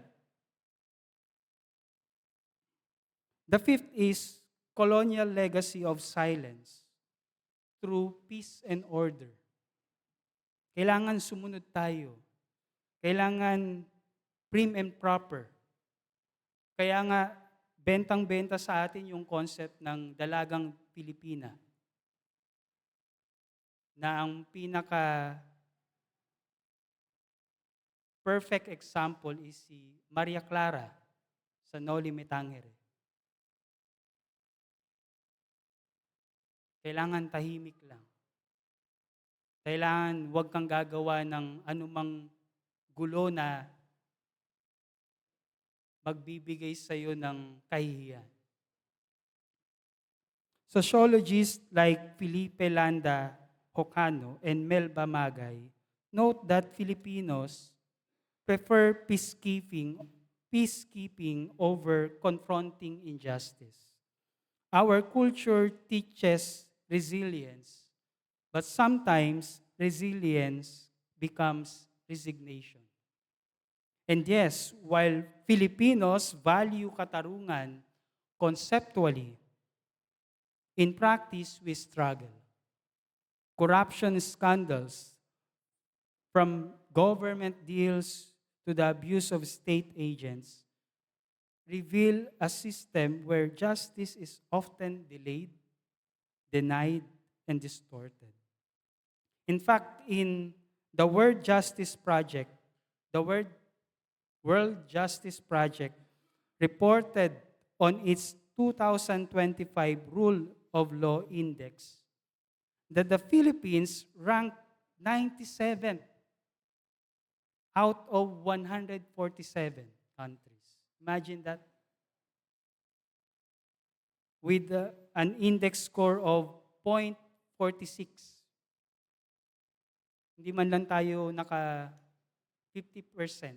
The fifth is colonial legacy of silence through peace and order. Kailangan sumunod tayo. Kailangan prim and proper. Kaya nga, bentang-benta sa atin yung concept ng dalagang Pilipina. Na ang pinaka perfect example is si Maria Clara sa Noli Me Tangere. Kailangan tahimik lang. Kailangan huwag kang gagawa ng anumang gulo na magbibigay sa iyo ng kahihiyan. Sociologists like Felipe Landa Hocano and Melba Magay note that Filipinos prefer peacekeeping over confronting injustice. Our culture teaches resilience, but sometimes resilience becomes resignation. And yes, while Filipinos value katarungan conceptually, in practice we struggle. Corruption scandals, from government deals to the abuse of state agents, reveal a system where justice is often delayed, denied, and distorted. In fact, in the World Justice Project reported on its 2025 Rule of Law Index that the Philippines ranked 97th out of 147 countries. Imagine that. With an index score of 0.46. Hindi man lang tayo naka 50%.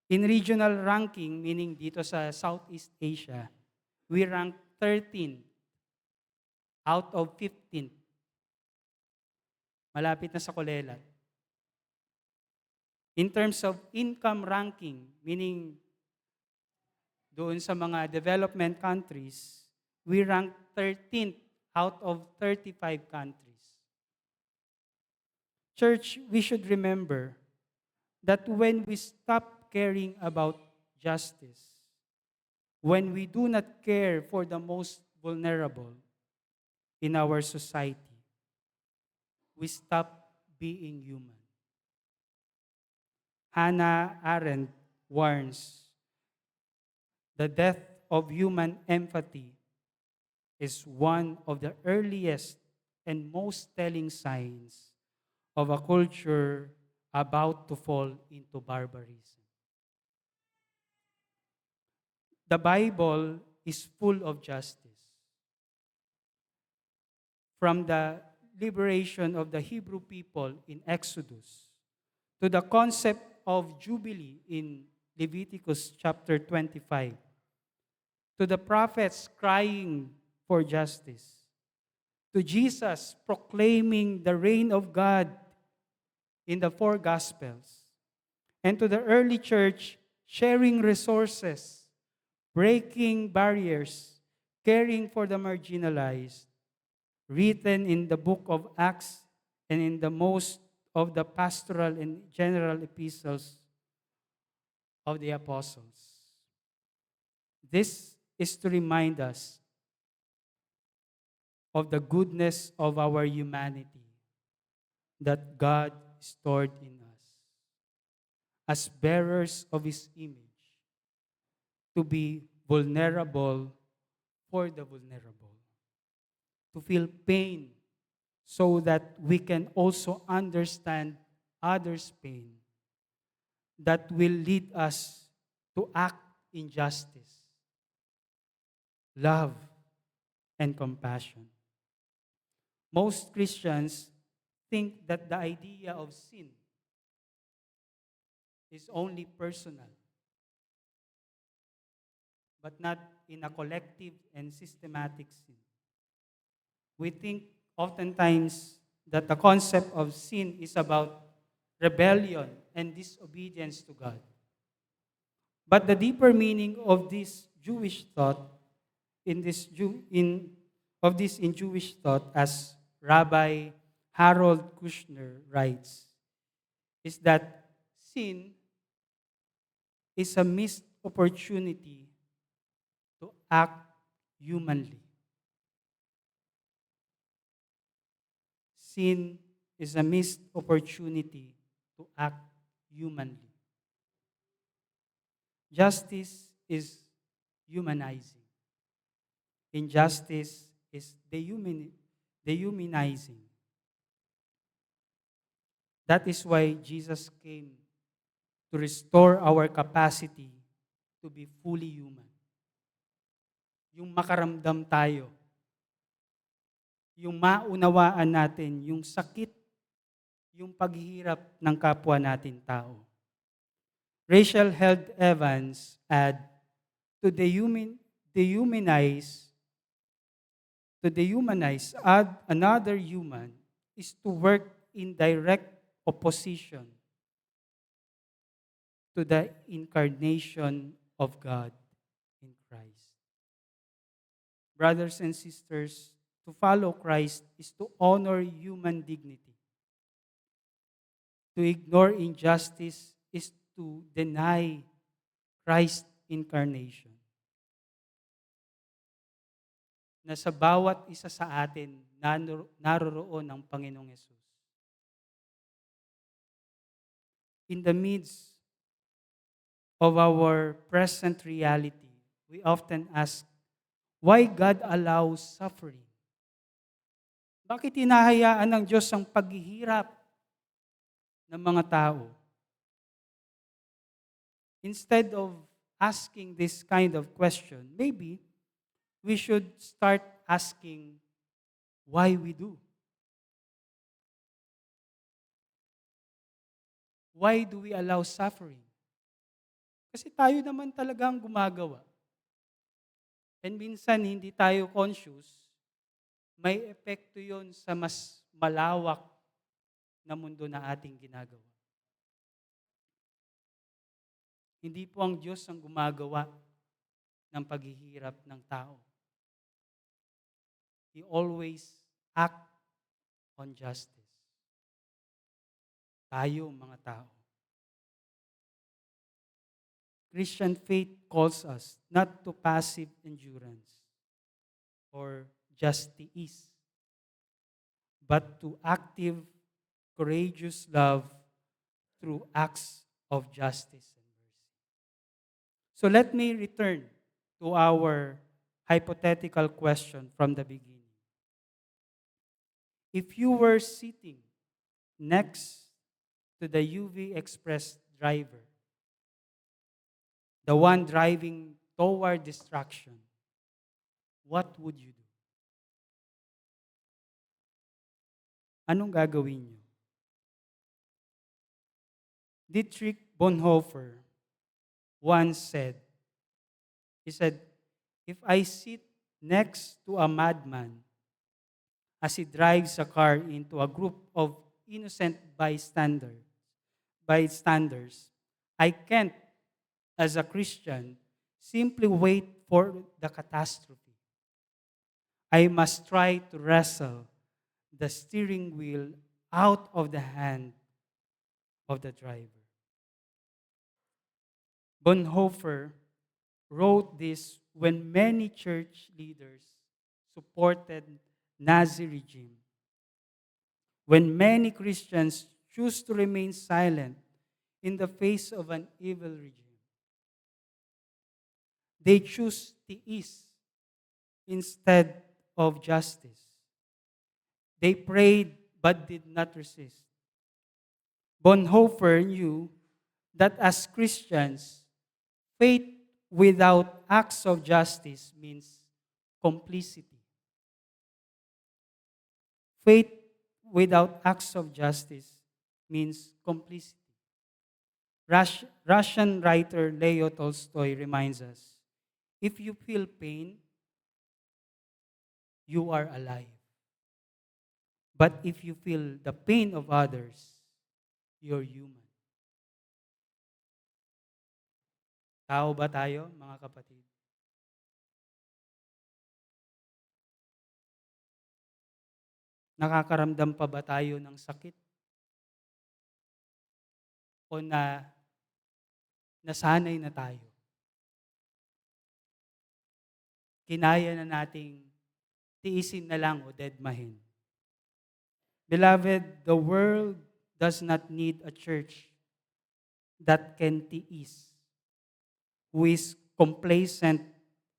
In regional ranking, meaning dito sa Southeast Asia, we rank 13 out of 15. Malapit na sa kulelat. In terms of income ranking, meaning doon sa mga development countries, we rank 13th out of 35 countries. Church, we should remember that when we stop caring about justice, when we do not care for the most vulnerable in our society, we stop being human. Hannah Arendt warns, the death of human empathy is one of the earliest and most telling signs of a culture about to fall into barbarism. The Bible is full of justice. From the liberation of the Hebrew people in Exodus to the concept of Jubilee in Leviticus chapter 25, to the prophets crying for justice, to Jesus proclaiming the reign of God in the four Gospels, and to the early church sharing resources, breaking barriers, caring for the marginalized, written in the book of Acts and in the most of the pastoral and general epistles of the apostles. This is to remind us of the goodness of our humanity that God stored in us as bearers of His image, to be vulnerable for the vulnerable, to feel pain so that we can also understand others' pain that will lead us to act in justice, love, and compassion. Most Christians think that the idea of sin is only personal, but not in a collective and systematic sin. We think oftentimes that the concept of sin is about rebellion and disobedience to God. But the deeper meaning of this Jewish thought in this Jew in of this in Jewish thought, as Rabbi Harold Kushner writes, is that sin is a missed opportunity to act humanly. Sin is a missed opportunity to act humanly. Justice is humanizing. Injustice is dehumanizing. That is why Jesus came to restore our capacity to be fully human. Yung makaramdam tayo, yung maunawaan natin yung sakit, yung paghihirap ng kapwa natin tao. Rachel Held Evans add, to dehumanize another human is to work in direct opposition to the incarnation of God in Christ. Brothers and sisters, to follow Christ is to honor human dignity. To ignore injustice is to deny Christ's incarnation. Na sa bawat isa sa atin, naroroon ang Panginoong Yesus. In the midst of our present reality, we often ask, why God allows suffering? Bakit hinahayaan ng Diyos ang paghihirap ng mga tao? Instead of asking this kind of question, maybe we should start asking why we do. Why do we allow suffering? Kasi tayo naman talagang gumagawa. And minsan hindi tayo conscious, may epekto yon sa mas malawak na mundo na ating ginagawa. Hindi po ang Diyos ang gumagawa ng paghihirap ng tao. He always act on justice. Tayo, mga tao. Christian faith calls us not to passive endurance or just ease, but to active, courageous love through acts of justice and mercy. So let me return to our hypothetical question from the beginning. If you were sitting next to the UV Express driver, the one driving toward destruction, what would you do? Anong gagawin niyo? Dietrich Bonhoeffer once said, he said, if I sit next to a madman as he drives a car into a group of innocent bystanders, I can't, as a Christian, simply wait for the catastrophe. I must try to wrestle the steering wheel out of the hand of the driver. Bonhoeffer wrote this when many church leaders supported Nazi regime. When many Christians choose to remain silent in the face of an evil regime. They choose peace instead of justice. They prayed but did not resist. Bonhoeffer knew that as Christians, faith without acts of justice means complicity. Faith without acts of justice means complicity. Russian writer Leo Tolstoy reminds us, if you feel pain, you are alive. But if you feel the pain of others, you're human. Tao ba tayo, mga kapatid? Nakakaramdam pa ba tayo ng sakit? O nasanay na tayo? Kinaya na nating tiisin na lang o deadmahin. Beloved, the world does not need a church that can tiis, who is complacent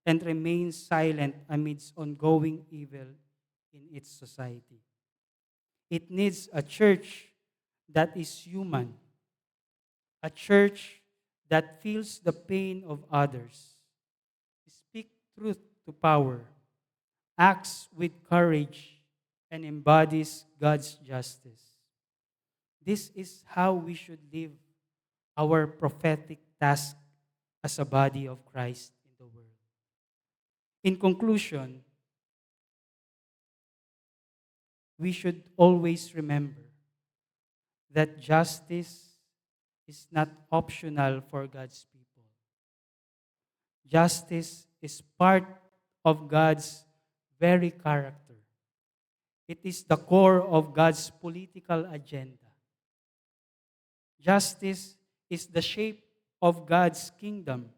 and remains silent amidst ongoing evil in its society. It needs a church that is human, a church that feels the pain of others, speaks truth to power, acts with courage, and embodies God's justice. This is how we should live our prophetic task as a body of Christ in the world. In conclusion, we should always remember that justice is not optional for God's people. Justice is part of God's very character. It is the core of God's political agenda. Justice is the shape of God's kingdom.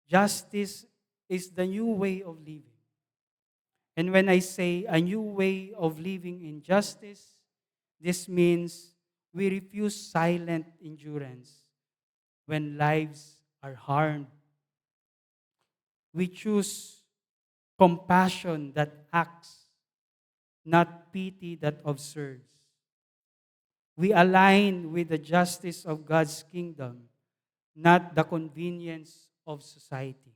Justice is the new way of living. And when I say a new way of living in justice, this means we refuse silent endurance when lives are harmed. We choose compassion that acts, not pity that observes. We align with the justice of God's kingdom, not the convenience of society.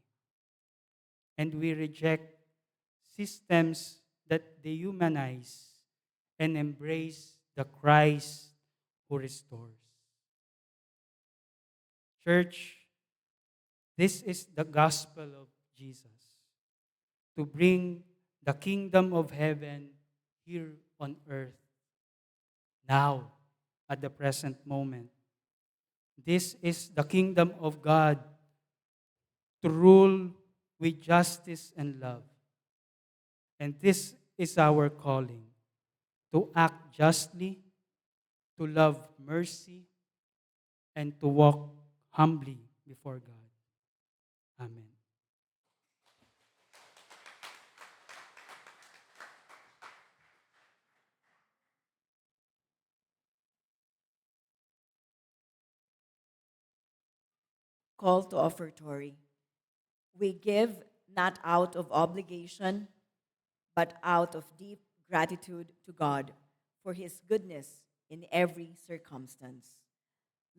And we reject systems that dehumanize and embrace the Christ who restores. Church, this is the gospel of Jesus, to bring the kingdom of heaven here on earth, now, at the present moment. This is the kingdom of God, to rule with justice and love. And this is our calling, to act justly, to love mercy, and to walk humbly before God. Amen. Call to offertory. We give not out of obligation, but out of deep gratitude to God for his goodness in every circumstance.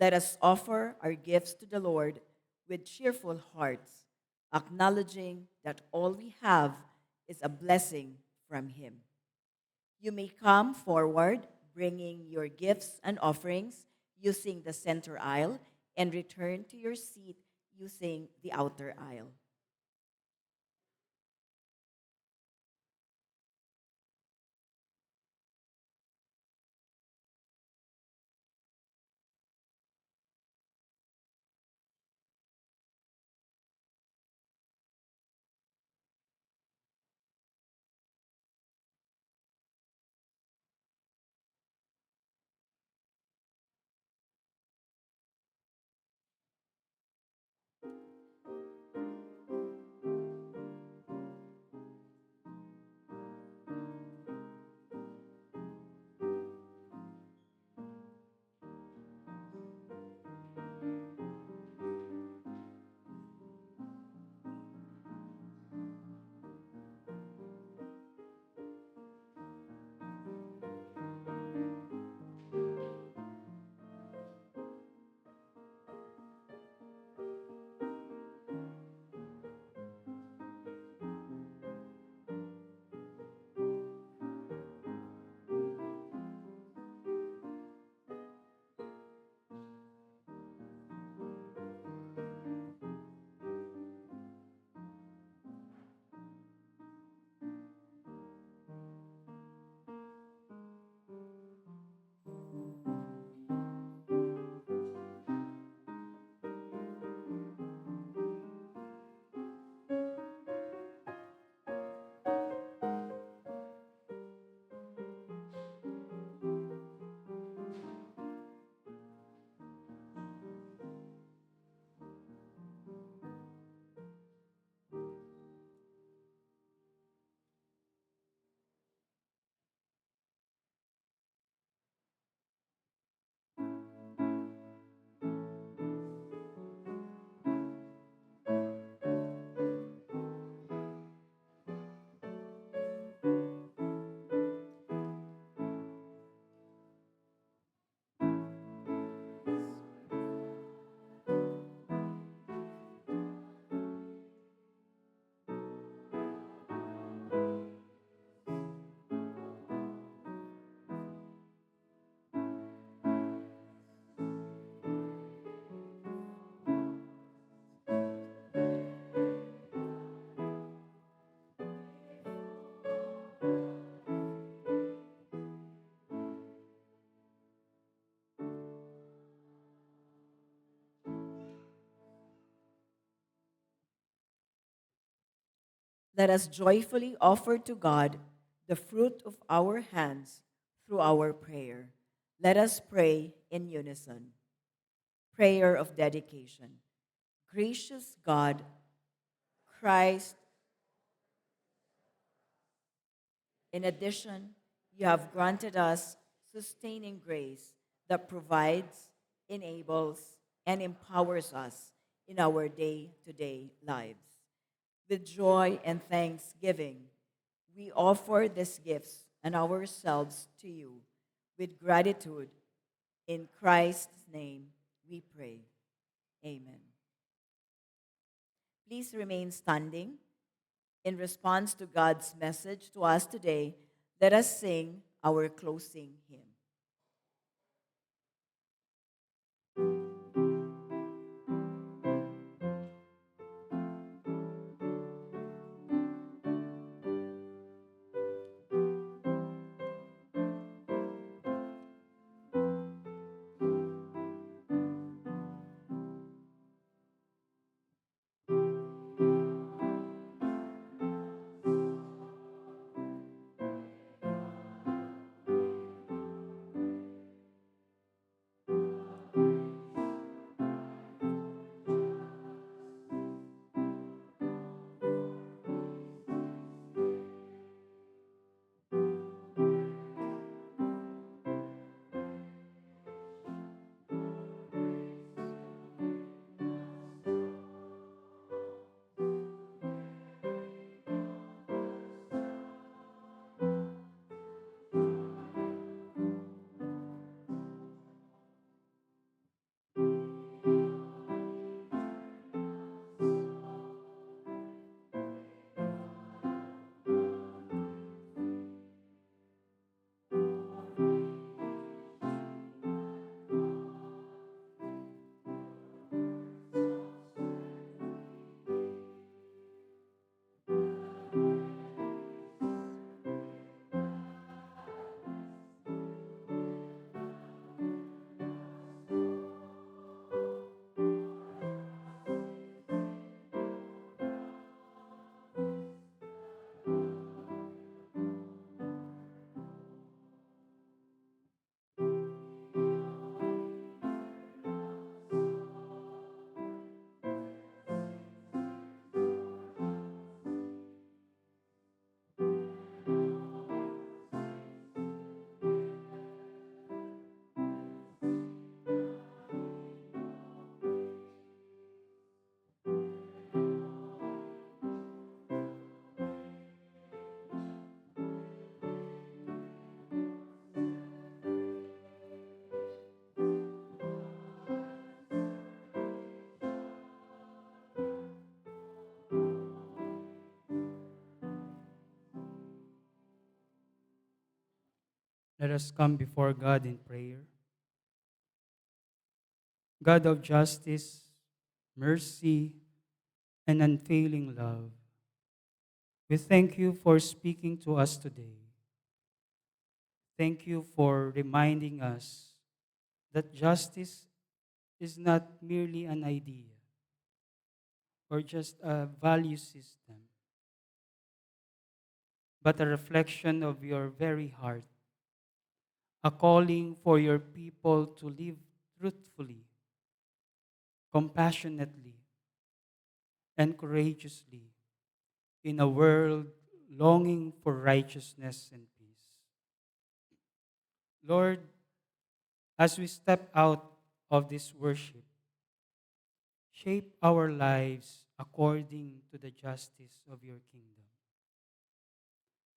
Let us offer our gifts to the Lord with cheerful hearts, acknowledging that all we have is a blessing from him. You may come forward bringing your gifts and offerings using the center aisle and return to your seat using the outer aisle. Let us joyfully offer to God the fruit of our hands through our prayer. Let us pray in unison. Prayer of dedication. Gracious God, Christ, in addition, you have granted us sustaining grace that provides, enables, and empowers us in our day to day lives. With joy and thanksgiving, we offer these gifts and ourselves to you. With gratitude, in Christ's name we pray. Amen. Please remain standing. In response to God's message to us today, let us sing our closing hymn. Let us come before God in prayer. God of justice, mercy, and unfailing love, we thank you for speaking to us today. Thank you for reminding us that justice is not merely an idea or just a value system, but a reflection of your very heart, a calling for your people to live truthfully, compassionately, and courageously in a world longing for righteousness and peace. Lord, as we step out of this worship, shape our lives according to the justice of your kingdom.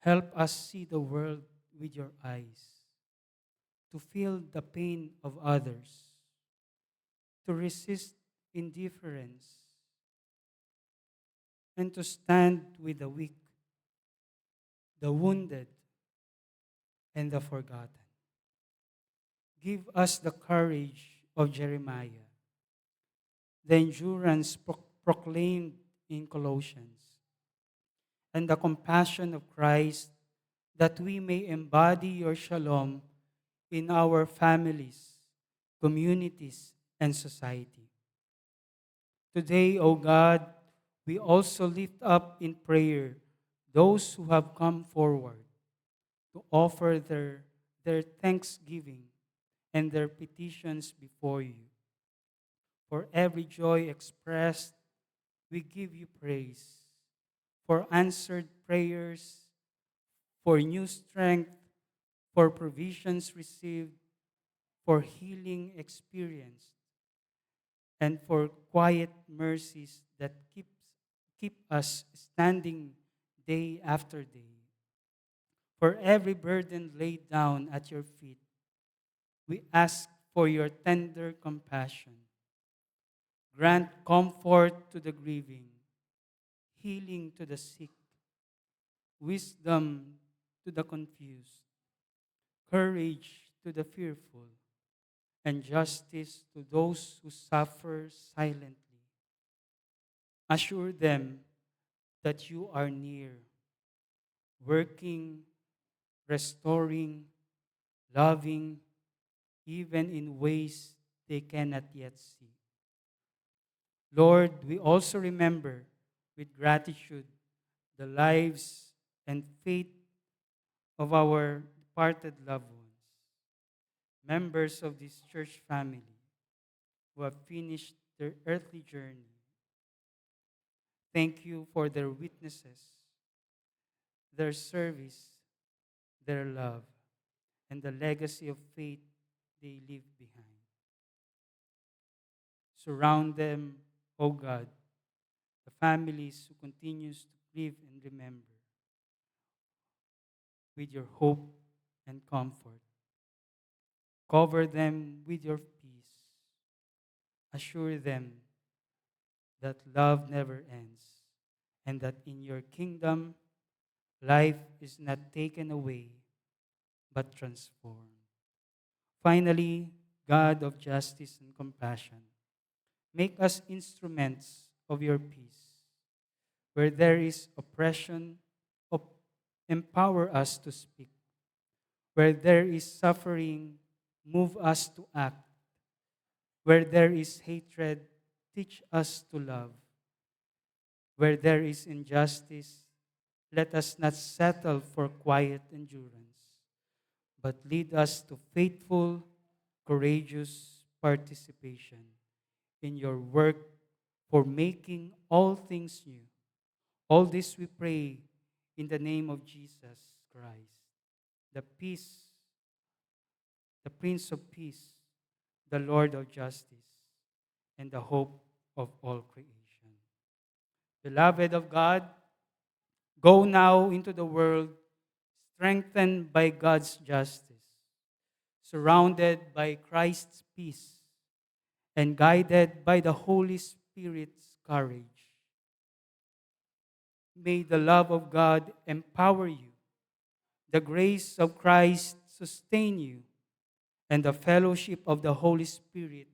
Help us see the world with your eyes, to feel the pain of others, to resist indifference, and to stand with the weak, the wounded, and the forgotten. Give us the courage of Jeremiah, the endurance proclaimed in Colossians, and the compassion of Christ, that we may embody your shalom in our families, communities, and society. Today, O God, we also lift up in prayer those who have come forward to offer their thanksgiving and their petitions before you. For every joy expressed, we give you praise. For answered prayers, for new strength, for provisions received, for healing experienced, and for quiet mercies that keep us standing day after day. For every burden laid down at your feet, we ask for your tender compassion. Grant comfort to the grieving, healing to the sick, wisdom to the confused, courage to the fearful, and justice to those who suffer silently. Assure them that you are near, working, restoring, loving, even in ways they cannot yet see. Lord, we also remember with gratitude the lives and faith of our departed loved ones, members of this church family who have finished their earthly journey. Thank you for their witnesses, their service, their love, and the legacy of faith they leave behind. Surround them, O God, the families who continues to live and remember with your hope and comfort. Cover them with your peace. Assure them that love never ends and that in your kingdom, life is not taken away but transformed. Finally, God of justice and compassion, make us instruments of your peace. Where there is oppression, empower us to speak. Where there is suffering, move us to act. Where there is hatred, teach us to love. Where there is injustice, let us not settle for quiet endurance, but lead us to faithful, courageous participation in your work for making all things new. All this we pray in the name of Jesus Christ, the peace, the Prince of Peace, the Lord of justice, and the hope of all creation. Beloved of God, go now into the world strengthened by God's justice, surrounded by Christ's peace, and guided by the Holy Spirit's courage. May the love of God empower you, the grace of Christ sustain you, and the fellowship of the Holy Spirit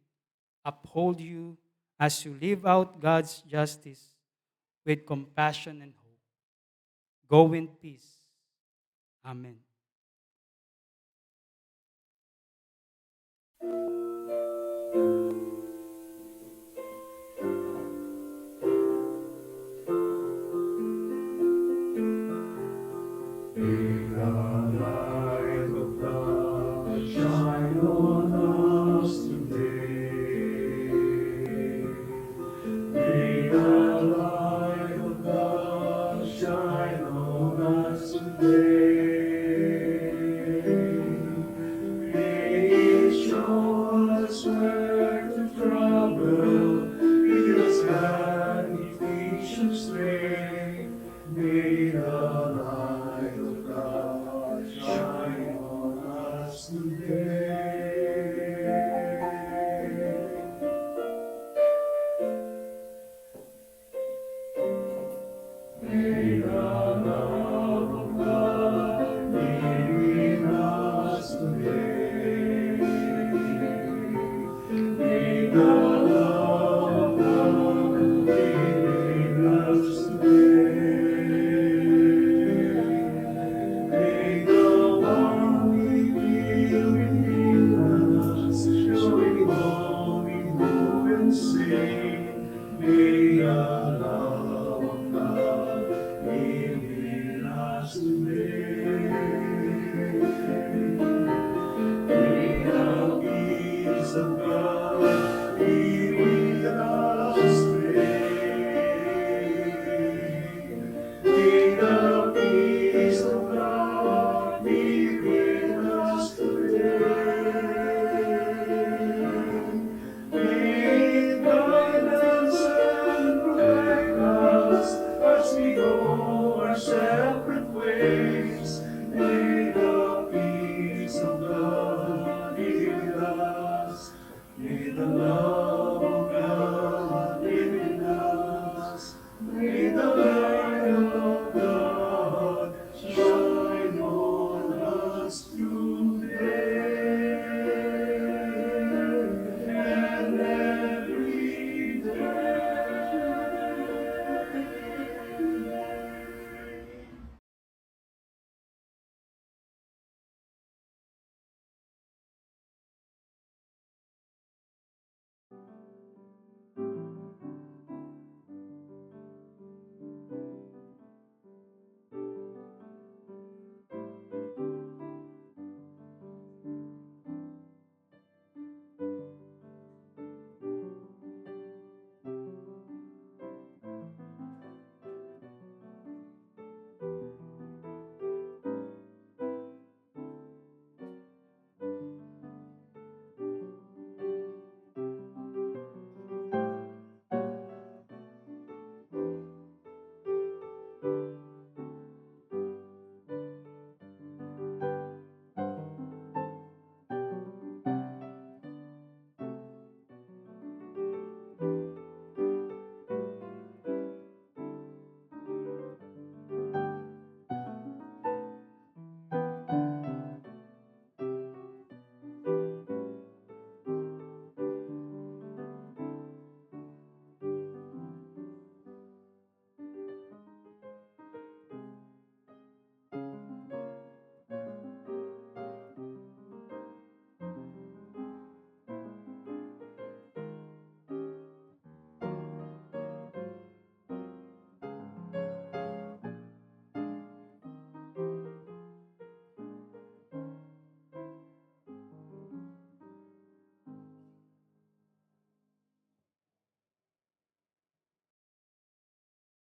uphold you as you live out God's justice with compassion and hope. Go in peace. Amen. May the light